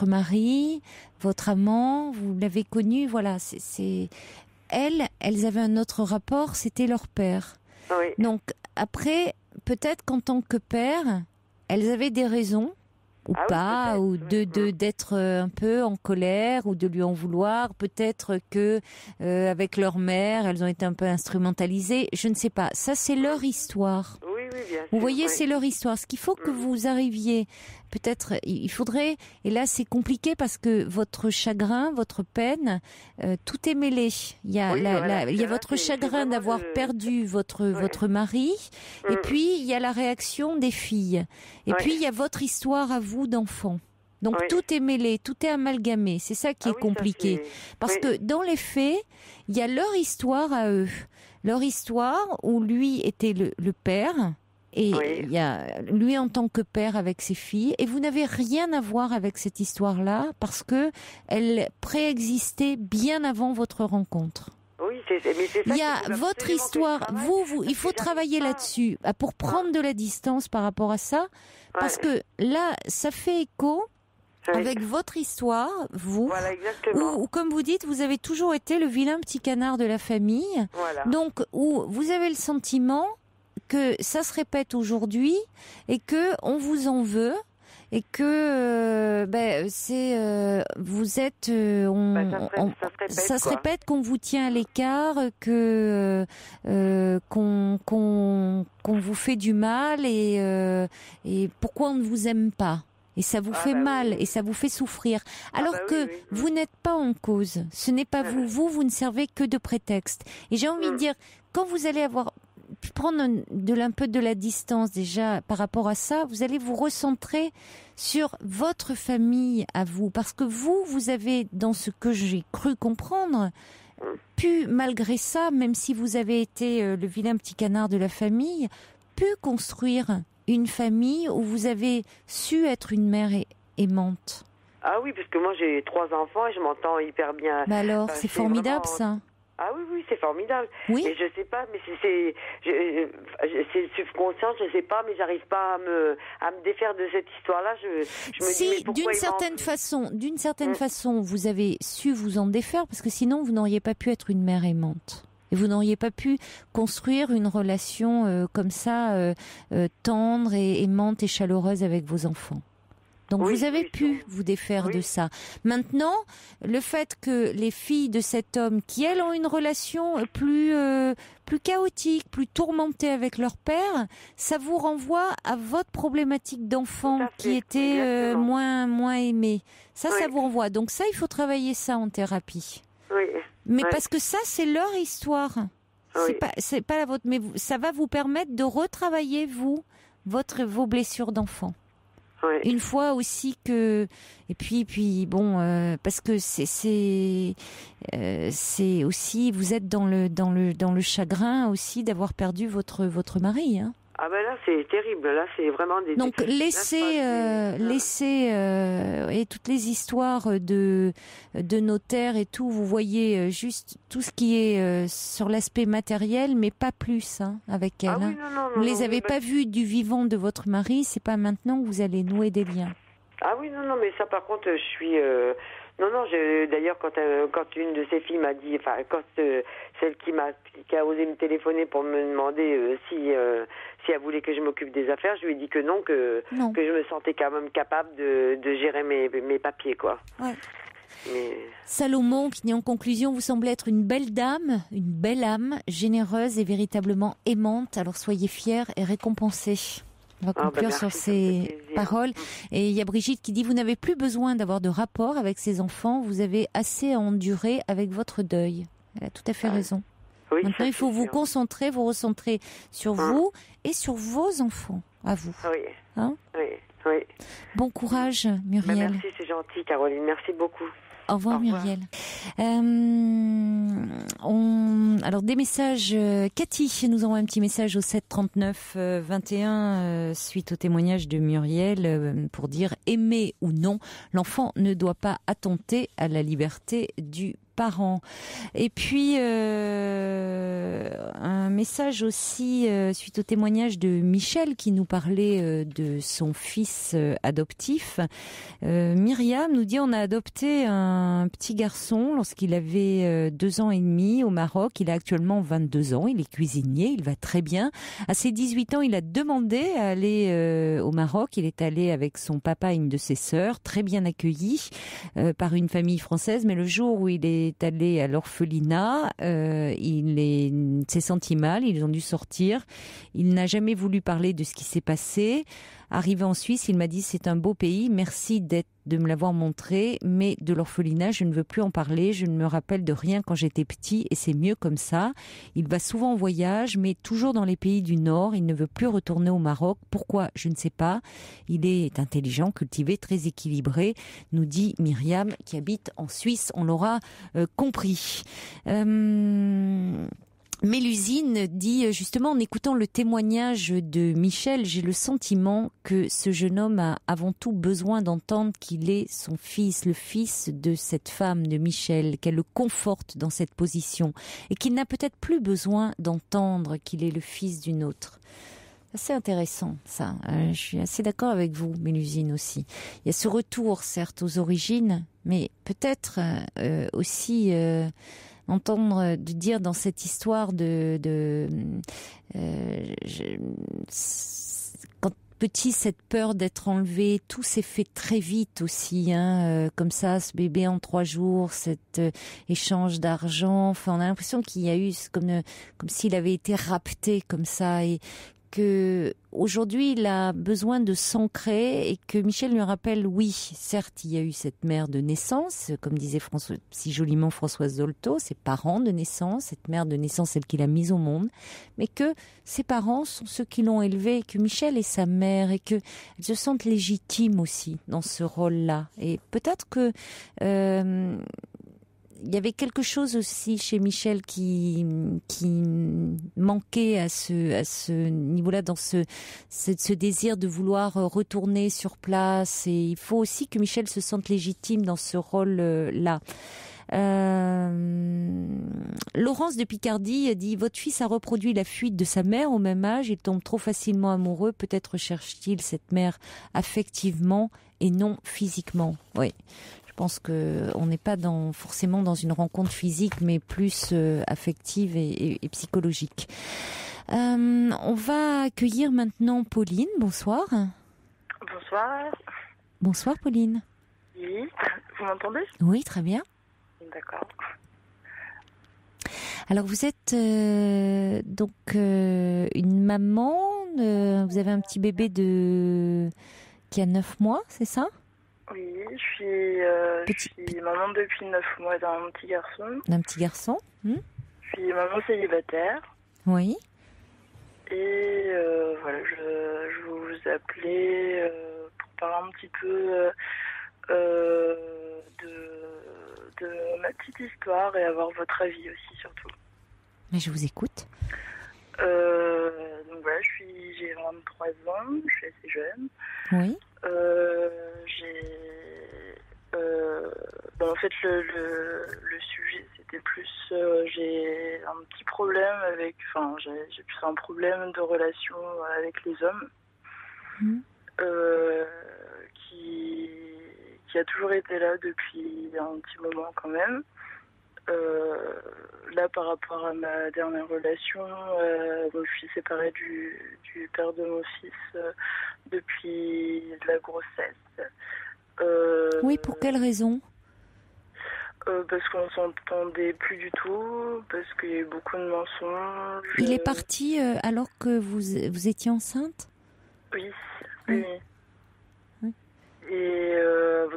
mari, votre amant, vous l'avez connu, voilà. Elles avaient un autre rapport, c'était leur père. Oui. Donc après, peut-être qu'en tant que père, elles avaient des raisons ou Ah oui, pas, peut-être, ou oui. d'être un peu en colère ou de lui en vouloir. Peut-être que avec leur mère, elles ont été un peu instrumentalisées. Je ne sais pas. Ça, c'est leur histoire. Oui, bien Vous sûr. voyez, Oui. c'est leur histoire. Ce qu'il faut que vous arriviez, peut-être, il faudrait, et là c'est compliqué parce que votre chagrin, votre peine, tout est mêlé. Il y a, Oui, voilà. il y a Là, votre c'est chagrin vraiment d'avoir le- perdu votre mari, et Mm. puis il y a la réaction des filles, et Ouais. puis il y a votre histoire à vous d'enfant. Donc Oui. tout est mêlé, tout est amalgamé. C'est ça qui Ah est oui, ça, compliqué. c'est- Parce oui. que dans les faits, il y a leur histoire à eux. Leur histoire où lui était le père. Et Oui. il y a lui en tant que père avec ses filles. Et vous n'avez rien à voir avec cette histoire-là parce que elle préexistait bien avant votre rencontre. Oui, mais c'est ça Il y qu'il a faut votre absolument que je histoire. travaille, Il parce faut que j'arrive travailler pas. là-dessus pour prendre de la distance par rapport à ça. Parce Ouais. que là, ça fait écho Oui. avec votre histoire, vous, Voilà, exactement. où, comme vous dites, vous avez toujours été le vilain petit canard de la famille. Voilà. Donc, où vous avez le sentiment que ça se répète aujourd'hui et que on vous en veut et que vous êtes ça se répète, qu'on vous tient à l'écart, que qu'on vous fait du mal et pourquoi on ne vous aime pas. Et ça vous fait mal, oui. et ça vous fait souffrir. Alors que oui. vous n'êtes pas en cause. Ce n'est pas vous. Vous ne servez que de prétexte. Et j'ai envie de dire, quand vous allez avoir pu prendre un peu de la distance déjà par rapport à ça, vous allez vous recentrer sur votre famille à vous. Parce que vous avez, dans ce que j'ai cru comprendre, pu, malgré ça, même si vous avez été le vilain petit canard de la famille, pu construire une famille où vous avez su être une mère aimante. Ah oui, parce que moi j'ai 3 enfants et je m'entends hyper bien. Bah alors, c'est formidable vraiment... ça. Ah oui, c'est formidable. Oui. Mais je sais pas, mais c'est subconscient, je sais pas, mais j'arrive pas à me défaire de cette histoire-là. Je me dis, mais pourquoi d'une certaine façon, vous avez su vous en défaire parce que sinon vous n'auriez pas pu être une mère aimante. Et vous n'auriez pas pu construire une relation comme ça, tendre et aimante et chaleureuse avec vos enfants. Donc vous avez pu vous défaire de ça. Maintenant, le fait que les filles de cet homme, qui elles ont une relation plus chaotique, plus tourmentée avec leur père, ça vous renvoie à votre problématique d'enfant qui était moins aimée. Ça vous renvoie. Donc ça, il faut travailler ça en thérapie. Oui. Mais parce que ça, c'est leur histoire. C'est pas la vôtre. Mais ça va vous permettre de retravailler vos blessures d'enfant. Oui. Une fois aussi que et puis bon parce que c'est aussi vous êtes dans le chagrin aussi d'avoir perdu votre mari hein. Ah ben là c'est terrible, là c'est vraiment des... Donc laissez et toutes les histoires de notaires et tout, vous voyez juste tout ce qui est sur l'aspect matériel, mais pas plus hein, avec elle. Ah oui, non, vous les avez pas vus du vivant de votre mari, c'est pas maintenant que vous allez nouer des liens. Ah oui, non, mais ça par contre je suis... d'ailleurs quand une de ses filles m'a dit, enfin quand celle qui a osé me téléphoner pour me demander si elle voulait que je m'occupe des affaires, je lui ai dit que non, que je me sentais quand même capable de gérer mes papiers quoi. Ouais. Mais... Salomon, qui dit en conclusion, vous semblez être une belle dame, une belle âme, généreuse et véritablement aimante. Alors soyez fiers et récompensés. On va conclure sur ces paroles. Et il y a Brigitte qui dit, vous n'avez plus besoin d'avoir de rapport avec ces enfants, vous avez assez à endurer avec votre deuil. Elle a tout à fait raison. Oui, maintenant, il faut vous concentrer, vous recentrer sur vous et sur vos enfants, à vous. Oui. Hein? Oui. Bon courage, Muriel. Merci, c'est gentil, Caroline. Merci beaucoup. Au revoir, Muriel. Alors des messages. Cathy nous envoie un petit message au 7 39 21 suite au témoignage de Muriel pour dire aimer ou non, l'enfant ne doit pas attenter à la liberté du parents. Et puis un message aussi suite au témoignage de Michel qui nous parlait de son fils adoptif. Myriam nous dit on a adopté un petit garçon lorsqu'il avait 2 ans et demi au Maroc. Il a actuellement 22 ans, il est cuisinier, il va très bien. À ses 18 ans, il a demandé à aller au Maroc. Il est allé avec son papa et une de ses sœurs, très bien accueilli par une famille française. Mais le jour où il est allé à l'orphelinat, il s'est senti mal, ils ont dû sortir. Il n'a jamais voulu parler de ce qui s'est passé. Arrivé en Suisse, il m'a dit c'est un beau pays, merci de me l'avoir montré, mais de l'orphelinat, je ne veux plus en parler, je ne me rappelle de rien quand j'étais petit et c'est mieux comme ça. Il va souvent en voyage, mais toujours dans les pays du Nord, il ne veut plus retourner au Maroc. Pourquoi? Je ne sais pas. Il est intelligent, cultivé, très équilibré, nous dit Myriam qui habite en Suisse, on l'aura compris. Mélusine dit justement en écoutant le témoignage de Michel, j'ai le sentiment que ce jeune homme a avant tout besoin d'entendre qu'il est son fils, le fils de cette femme, de Michel, qu'elle le conforte dans cette position et qu'il n'a peut-être plus besoin d'entendre qu'il est le fils d'une autre. C'est intéressant ça, je suis assez d'accord avec vous Mélusine aussi. Il y a ce retour certes aux origines, mais peut-être aussi... entendre de dire dans cette histoire quand petit, cette peur d'être enlevé, tout s'est fait très vite aussi, comme ça, ce bébé en 3 jours, cet échange d'argent, enfin on a l'impression qu'il y a eu comme s'il avait été rapté comme ça et que aujourd'hui il a besoin de s'ancrer et que Michel lui rappelle oui, certes il y a eu cette mère de naissance, comme disait si joliment Françoise Dolto, ses parents de naissance, cette mère de naissance celle qu'il a mise au monde, mais que ses parents sont ceux qui l'ont élevé, et que Michel est sa mère et que elles se sentent légitimes aussi dans ce rôle-là. Et peut-être que il y avait quelque chose aussi chez Michel qui manquait à ce niveau-là, dans ce désir de vouloir retourner sur place. Et il faut aussi que Michel se sente légitime dans ce rôle-là. Laurence de Picardie a dit « Votre fils a reproduit la fuite de sa mère au même âge. Il tombe trop facilement amoureux. Peut-être cherche-t-il cette mère affectivement et non physiquement. » Oui. Je pense qu'on n'est pas forcément dans une rencontre physique, mais plus affective et psychologique. On va accueillir maintenant Pauline. Bonsoir. Bonsoir. Bonsoir Pauline. Oui, vous m'entendez? Oui, très bien. D'accord. Alors vous êtes donc une maman, vous avez un petit bébé qui a 9 mois, c'est ça? Oui, je suis maman depuis 9 mois d'un petit garçon. D'un petit garçon. Je suis maman célibataire. Oui. Et voilà, je vous appelais pour parler un petit peu de ma petite histoire et avoir votre avis aussi surtout. Mais je vous écoute. Donc voilà, j'ai 23 ans, je suis assez jeune. Oui. En fait, le sujet, c'était plus... j'ai un petit problème j'ai plus un problème de relation avec les hommes qui a toujours été là depuis un petit moment quand même. Là, par rapport à ma dernière relation, je suis séparée du père de mon fils depuis la grossesse. Oui, pour quelle raison? Parce qu'on s'entendait plus du tout, parce qu'il y a eu beaucoup de mensonges. Il est parti alors que vous étiez enceinte? Oui. Oui. Et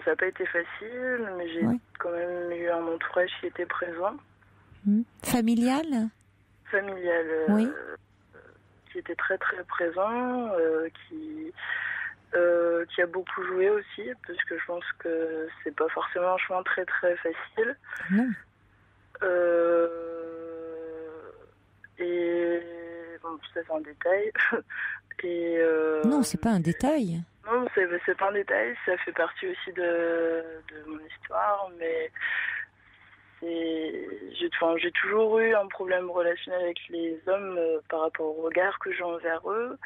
ça n'a pas été facile, mais j'ai quand même eu un entourage qui était présent. Familial? Familial. Oui. Qui était très très présent, qui a beaucoup joué aussi, parce que je pense que c'est pas forcément un chemin très très facile. Non. Et bon, ça c'est un détail. Et non, c'est pas un détail. Non, c'est pas un détail, ça fait partie aussi de mon histoire, mais j'ai toujours eu un problème relationnel avec les hommes par rapport au regard que j'ai envers eux.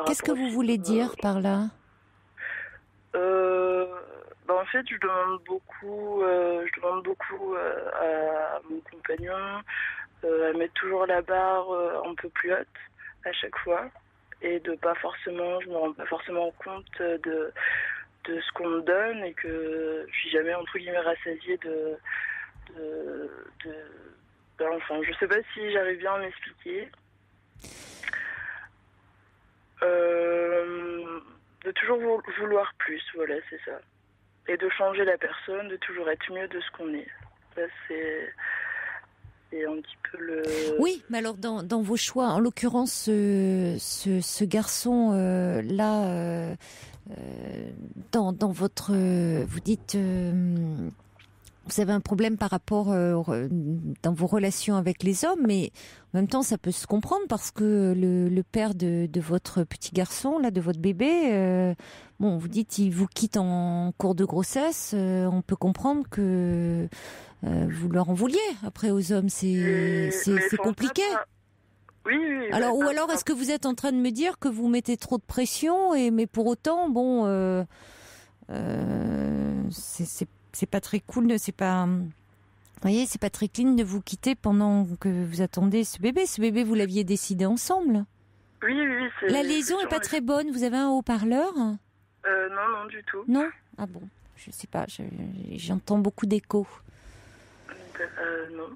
Qu'est-ce que vous voulez dire par là? En fait, je demande beaucoup à mon compagnon à mettre toujours la barre un peu plus haute à chaque fois et je me rends pas forcément compte de ce qu'on me donne et que je suis jamais entre guillemets rassasiée enfin, je sais pas si j'arrive bien à m'expliquer. De toujours vouloir plus, voilà, c'est ça. Et de changer la personne, de toujours être mieux de ce qu'on est. Ça, c'est un petit peu le... Oui, mais alors dans vos choix, en l'occurrence, ce garçon là, dans votre... vous dites... vous avez un problème par rapport dans vos relations avec les hommes, mais en même temps, ça peut se comprendre parce que le père de votre petit garçon, là, de votre bébé, vous dites il vous quitte en cours de grossesse. On peut comprendre que vous leur en vouliez. Après, aux hommes, c'est compliqué. Oui. Alors, ou alors, est-ce que vous êtes en train de me dire que vous mettez trop de pression mais pour autant, c'est pas très cool, c'est pas très clean de vous quitter pendant que vous attendez ce bébé. Ce bébé, vous l'aviez décidé ensemble. Oui. La liaison est pas très bonne. Vous avez un haut-parleur? Non, du tout. Non? Ah bon, je sais pas. J'entends beaucoup d'échos. Non.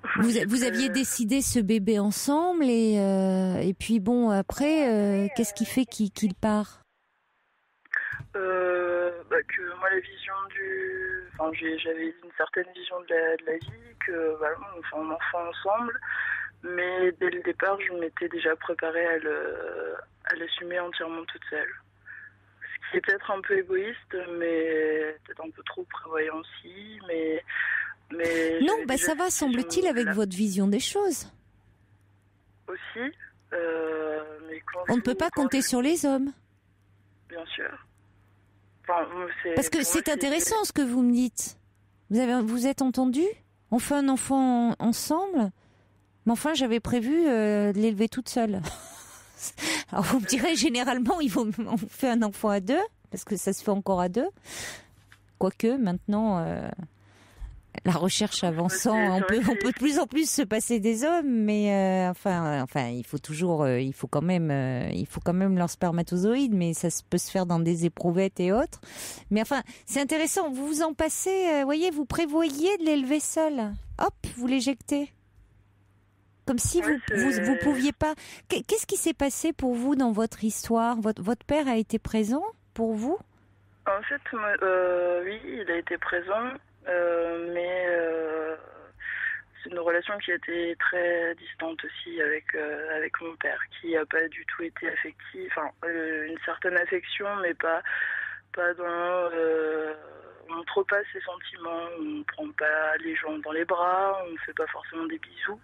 Vous aviez décidé ce bébé ensemble et puis après, qu'est-ce qui fait qu'il part? Que moi la vision j'avais une certaine vision de la vie, que voilà, on fait un enfant ensemble, mais dès le départ je m'étais déjà préparée à l'assumer entièrement toute seule, ce qui est peut-être un peu égoïste, mais peut-être un peu trop prévoyant aussi, mais non, ça va, semble-t-il, avec votre vision des choses aussi, mais on ne peut pas compter sur les hommes, bien sûr. Parce que c'est intéressant ce que vous me dites. Vous êtes entendu? On fait un enfant ensemble, mais enfin j'avais prévu de l'élever toute seule. Alors vous me direz, généralement on fait un enfant à deux, parce que ça se fait encore à deux. Quoique maintenant, la recherche avançant, on peut de plus en plus se passer des hommes, mais enfin il faut quand même leurs spermatozoïdes, mais ça peut se faire dans des éprouvettes et autres. Mais enfin, c'est intéressant. Vous vous en passez, vous prévoyez de l'élever seul. Hop, vous l'éjectez. Comme si vous pouviez pas. Qu'est-ce qui s'est passé pour vous dans votre histoire? Votre père a été présent pour vous? En fait, oui, il a été présent. Mais c'est une relation qui a été très distante aussi avec mon père, qui n'a pas du tout été affective, une certaine affection, mais pas dans on montre pas ses sentiments, on prend pas les gens dans les bras, on fait pas forcément des bisous,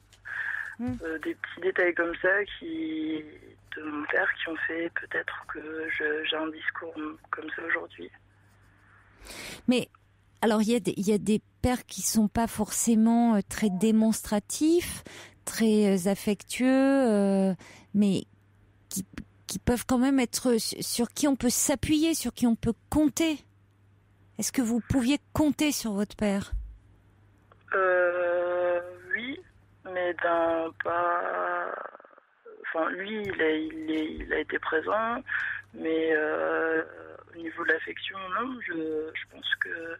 des petits détails comme ça de mon père qui ont fait peut-être que j'ai un discours comme ça aujourd'hui. Mais alors, il y a des pères qui sont pas forcément très démonstratifs, très affectueux, mais qui peuvent quand même être sur qui on peut s'appuyer, sur qui on peut compter. Est-ce que vous pouviez compter sur votre père? Oui, mais lui, il a été présent, mais au niveau de l'affection, non. Je pense que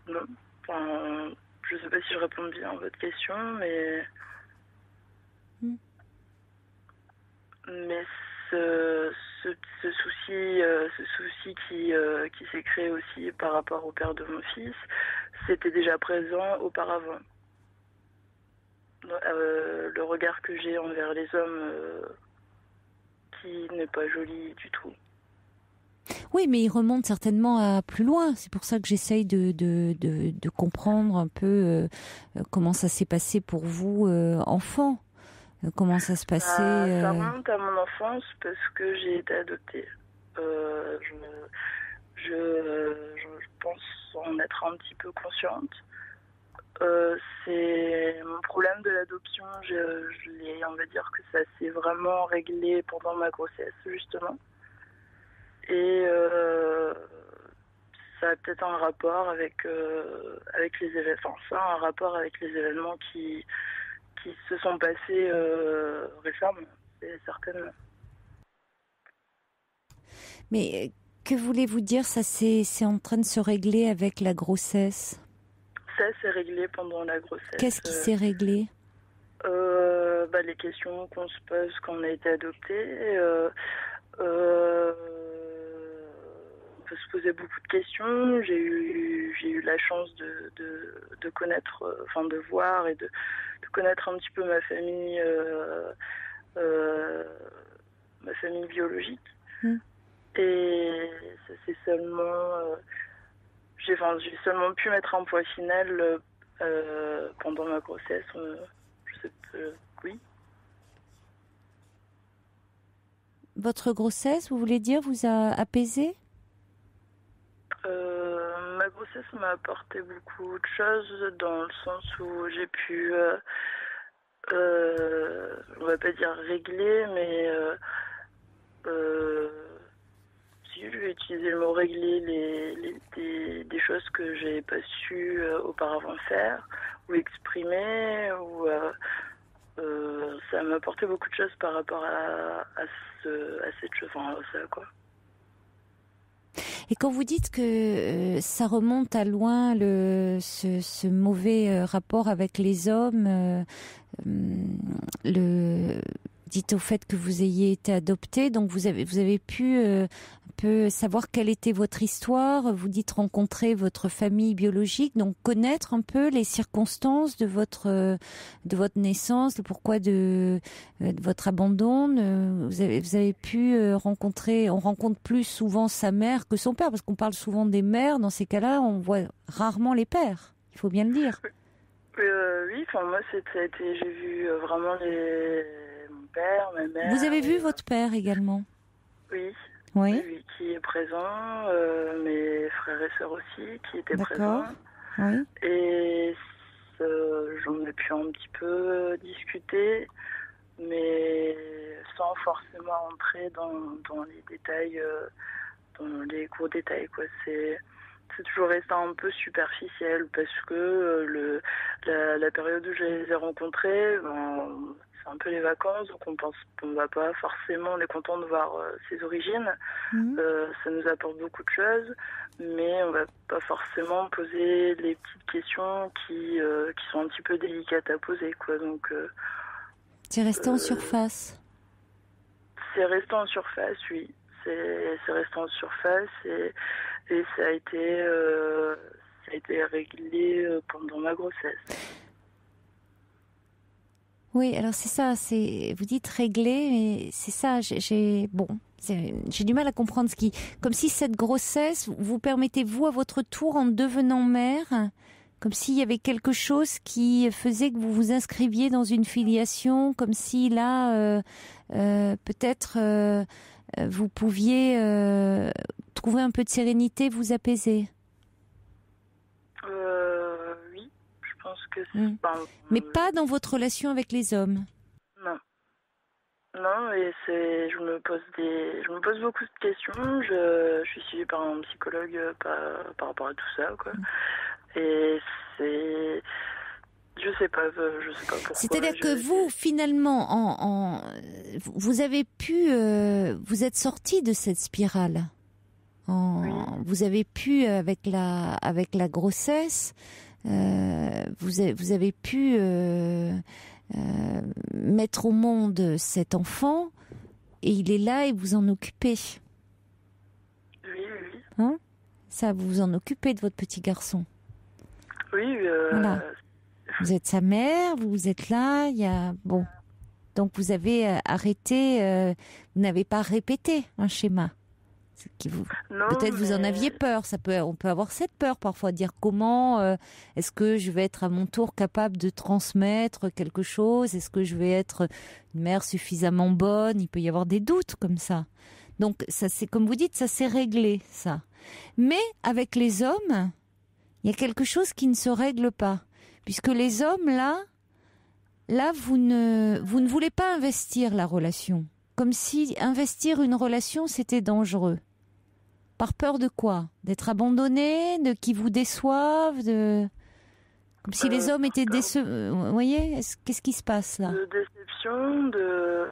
non. Je sais pas si je réponds bien à votre question, mais ce souci qui s'est créé aussi par rapport au père de mon fils, c'était déjà présent auparavant. Le regard que j'ai envers les hommes qui n'est pas joli du tout. Oui, mais il remonte certainement à plus loin. C'est pour ça que j'essaye de comprendre un peu comment ça s'est passé pour vous, enfant. Comment ça se passait Ça remonte à mon enfance parce que j'ai été adoptée. Je pense en être un petit peu consciente. C'est mon problème de l'adoption. On va dire que ça s'est vraiment réglé pendant ma grossesse, justement. Et ça a peut-être un rapport avec les événements. Enfin, ça a un rapport avec les événements qui se sont passés récemment, c'est certainement. Mais que voulez-vous dire, ça c'est en train de se régler avec la grossesse? Ça s'est réglé pendant la grossesse. Qu'est-ce qui s'est réglé? Les questions qu'on se pose quand on a été adopté. On peut se poser beaucoup de questions. J'ai eu la chance de connaître, de voir et de connaître un petit peu ma famille biologique. Et ça c'est seulement j'ai seulement pu mettre un point final pendant ma grossesse. Oui. Votre grossesse, vous voulez dire, vous a apaisé? Ma grossesse m'a apporté beaucoup de choses dans le sens où j'ai pu, on va pas dire régler, mais si je vais utiliser le mot régler des choses que j'ai pas su auparavant faire ou exprimer, ou ça m'a apporté beaucoup de choses par rapport à cette chose, à ça, quoi. Et quand vous dites que ça remonte à loin, ce mauvais rapport avec les hommes, dites au fait que vous ayez été adopté, donc vous avez pu un peu savoir quelle était votre histoire. Vous dites rencontrer votre famille biologique, donc connaître un peu les circonstances de votre naissance, le pourquoi de votre abandon. Vous avez pu rencontrer. On rencontre plus souvent sa mère que son père, parce qu'on parle souvent des mères. Dans ces cas-là, on voit rarement les pères. Il faut bien le dire. Oui, moi j'ai vu vraiment mon père, ma mère. Vous avez vu votre père également? Oui. Oui. Oui, qui est présent, mes frères et sœurs aussi qui étaient présents. Oui. Et j'en ai pu un petit peu discuter, mais sans forcément entrer dans les détails, dans les gros détails, quoi. C'est toujours resté un peu superficiel parce que la période où je les ai rencontrés, c'est un peu les vacances, donc on va pas forcément, on est content de voir ses origines. Ça nous apporte beaucoup de choses, mais on va pas forcément poser les petites questions qui sont un petit peu délicates à poser, quoi. Donc c'est resté en surface. C'est resté en surface, oui. C'est resté en surface et ça a été réglé pendant ma grossesse. Oui, alors c'est ça, vous dites régler, mais c'est ça, j'ai du mal à comprendre comme si cette grossesse vous permettez, vous, à votre tour, en devenant mère, comme s'il y avait quelque chose qui faisait que vous vous inscriviez dans une filiation, comme si là, peut-être, vous pouviez trouver un peu de sérénité, vous apaiser. Oui, je pense que mais pas dans votre relation avec les hommes. Non, et je me pose beaucoup de questions. Je suis suivie par un psychologue par rapport à tout ça, quoi. Et je sais pas pourquoi. C'est-à-dire que vous, finalement, vous avez pu, vous êtes sorti de cette spirale. Oui. Vous avez pu, avec la grossesse, vous avez pu mettre au monde cet enfant, et il est là et vous en occupez. Oui. Hein? Ça, vous vous en occupez de votre petit garçon. Oui. Voilà. Vous êtes sa mère, vous êtes là, bon. Donc vous avez arrêté, vous n'avez pas répété un schéma. Peut-être vous en aviez peur. On peut avoir cette peur parfois, dire comment est-ce que je vais être à mon tour capable de transmettre quelque chose, est-ce que je vais être une mère suffisamment bonne, il peut y avoir des doutes comme ça. Donc ça, c'est comme vous dites, ça s'est réglé, ça. Mais avec les hommes, il y a quelque chose qui ne se règle pas, puisque les hommes, là, vous ne voulez pas investir la relation. Comme si investir une relation, c'était dangereux. Par peur de quoi? D'être abandonné, de qui vous déçoivent, comme si les hommes étaient décevants. Vous voyez, qu'est-ce qui se passe là? De déception, de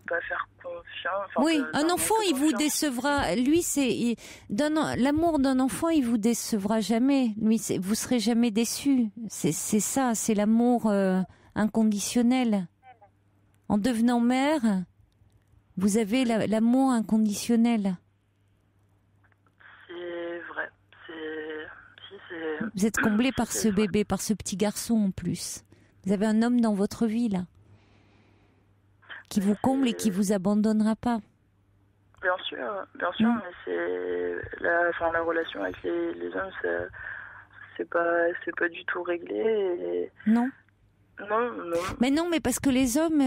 pas faire confiance. Oui, un enfant, il vous décevra. Lui, l'amour d'un enfant, il vous décevra jamais. Lui, vous serez jamais déçu. C'est ça, c'est l'amour inconditionnel. En devenant mère, vous avez l'amour inconditionnel. C'est vrai. Vous êtes comblé par ce bébé, par ce petit garçon en plus. Vous avez un homme dans votre vie là, qui vous comble et qui vous abandonnera pas. Bien sûr, mais c'est la relation avec les hommes, c'est pas du tout réglé. Non. Non. Mais non, mais parce que les hommes,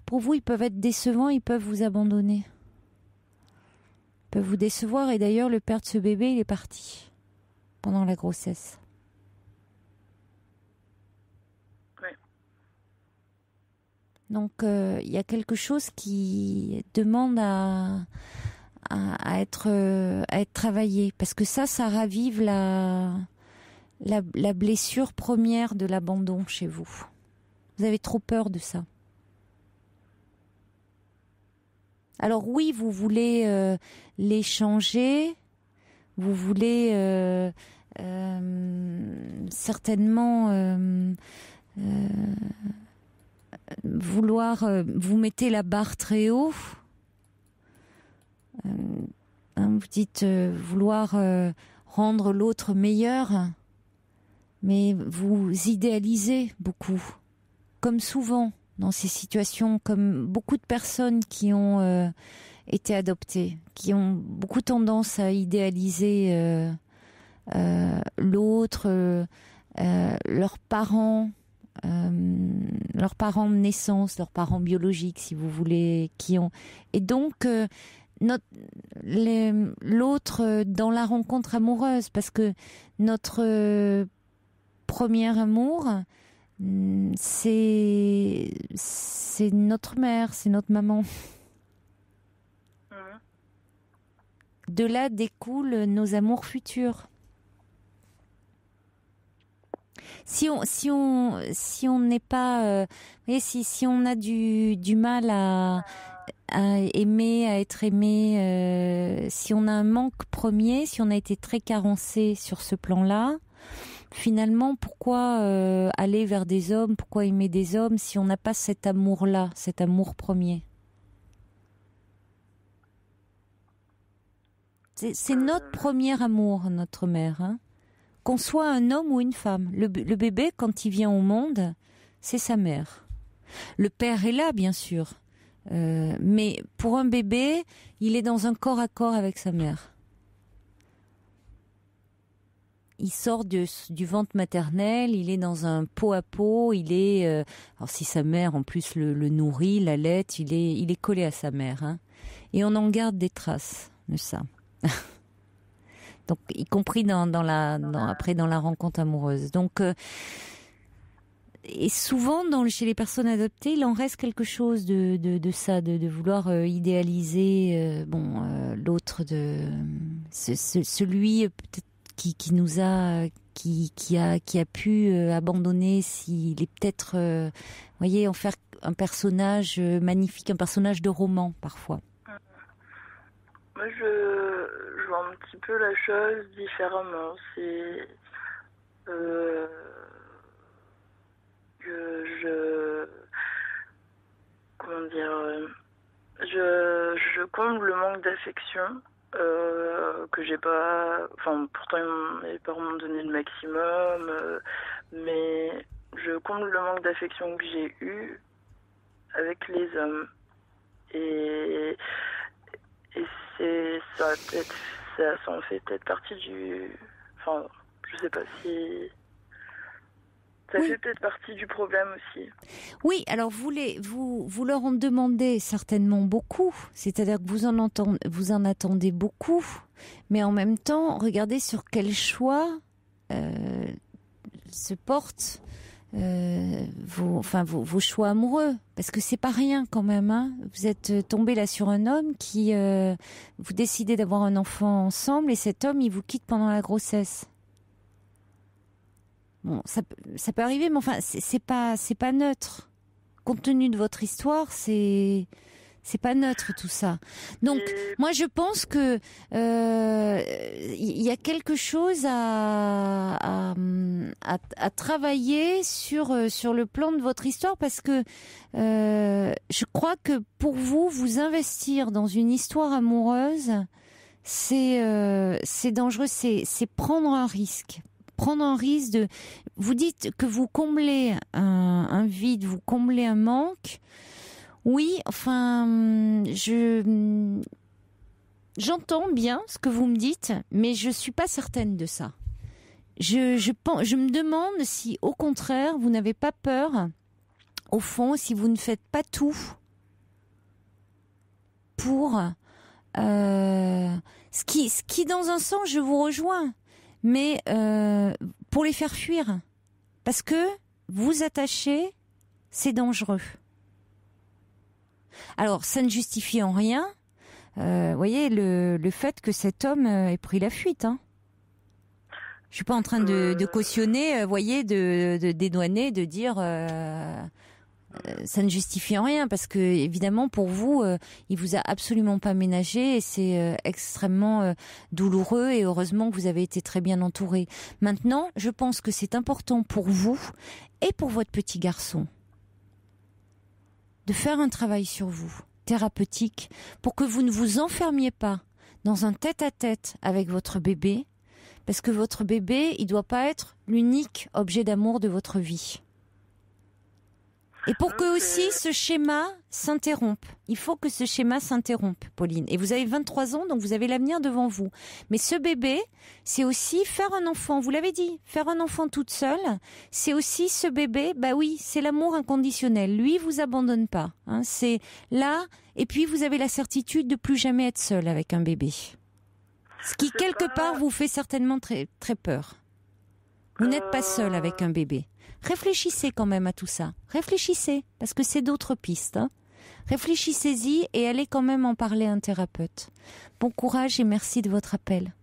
pour vous, ils peuvent être décevants, ils peuvent vous abandonner. Ils peuvent vous décevoir, et d'ailleurs, le père de ce bébé, il est parti pendant la grossesse. Oui. Donc, il y a quelque chose qui demande à être travaillé, parce que ça ravive la blessure première de l'abandon chez vous. Vous avez trop peur de ça. Alors oui, vous voulez les changer, vous voulez certainement vouloir, vous mettez la barre très haut. Vous dites vouloir rendre l'autre meilleur, mais vous idéalisez beaucoup. Comme souvent dans ces situations, comme beaucoup de personnes qui ont été adoptées, qui ont beaucoup tendance à idéaliser l'autre, leurs parents de naissance, leurs parents biologiques, si vous voulez, et donc l'autre dans la rencontre amoureuse, parce que notre premier amour, c'est notre mère, c'est notre maman. De là découlent nos amours futurs. Si on n'est pas, si on a du mal à aimer, à être aimé, si on a un manque premier, si on a été très carencé sur ce plan-là, finalement, pourquoi aller vers des hommes, pourquoi aimer des hommes si on n'a pas cet amour-là, cet amour premier? C'est notre premier amour, notre mère. Hein. Qu'on soit un homme ou une femme. Le bébé, quand il vient au monde, c'est sa mère. Le père est là, bien sûr. Mais pour un bébé, il est dans un corps à corps avec sa mère. Il sort du ventre maternel, il est dans un pot à pot, il est... alors si sa mère, en plus, le nourrit, l'allaite, il est collé à sa mère. Hein. Et on en garde des traces de ça. Donc, y compris après dans la rencontre amoureuse. Donc, et souvent, chez les personnes adoptées, il en reste quelque chose de ça, de vouloir idéaliser l'autre, celui peut-être qui nous a, qui a pu abandonner, s'il est peut-être, voyez, en faire un personnage magnifique, un personnage de roman parfois. Moi, je vois un petit peu la chose différemment. C'est que comment dire, je comble le manque d'affection que j'ai pas. Enfin, pourtant mes parents m'ont donné le maximum, mais je comble le manque d'affection que j'ai eu avec les hommes et ça en fait peut-être partie du... Enfin, je sais pas si... Ça fait peut-être partie du problème aussi. Oui, alors vous leur en demandez certainement beaucoup, c'est-à-dire que vous en attendez beaucoup, mais en même temps, regardez sur quel choix se portent vos choix amoureux, parce que c'est pas rien quand même, hein. Vous êtes tombé là sur un homme qui vous décidez d'avoir un enfant ensemble et cet homme il vous quitte pendant la grossesse. Bon, ça peut arriver, mais enfin c'est pas neutre. Compte tenu de votre histoire, c'est pas neutre tout ça. Donc moi je pense que il y a quelque chose à travailler sur le plan de votre histoire, parce que je crois que pour vous investir dans une histoire amoureuse, c'est dangereux, c'est prendre un risque. Prendre un risque de... Vous dites que vous comblez un vide, vous comblez un manque. Oui, enfin, j'entends bien ce que vous me dites, mais je suis pas certaine de ça. Je me demande si, au contraire, vous n'avez pas peur, au fond, si vous ne faites pas tout pour... ce qui, dans un sens, je vous rejoins, mais pour les faire fuir. Parce que vous attacher, c'est dangereux. Alors, ça ne justifie en rien, voyez, le fait que cet homme ait pris la fuite. Hein. Je suis pas en train de cautionner, voyez, de dédouaner, de dire ça ne justifie en rien, parce que évidemment pour vous, il vous a absolument pas ménagé et c'est extrêmement douloureux, et heureusement que vous avez été très bien entouré. Maintenant, je pense que c'est important pour vous et pour votre petit garçon de faire un travail sur vous, thérapeutique, pour que vous ne vous enfermiez pas dans un tête-à-tête avec votre bébé, parce que votre bébé, il doit pas être l'unique objet d'amour de votre vie. Et pour que aussi ce schéma s'interrompe, il faut que ce schéma s'interrompe, Pauline. Et vous avez 23 ans, donc vous avez l'avenir devant vous. Mais ce bébé, c'est aussi faire un enfant, vous l'avez dit, faire un enfant toute seule, c'est aussi ce bébé, bah oui, c'est l'amour inconditionnel. Lui, il vous abandonne pas, hein, c'est là, et puis vous avez la certitude de plus jamais être seule avec un bébé. Ce qui, quelque part, vous fait certainement très, très peur. Vous n'êtes pas seule avec un bébé. Réfléchissez quand même à tout ça. Réfléchissez, parce que c'est d'autres pistes. Hein. Réfléchissez-y et allez quand même en parler à un thérapeute. Bon courage et merci de votre appel.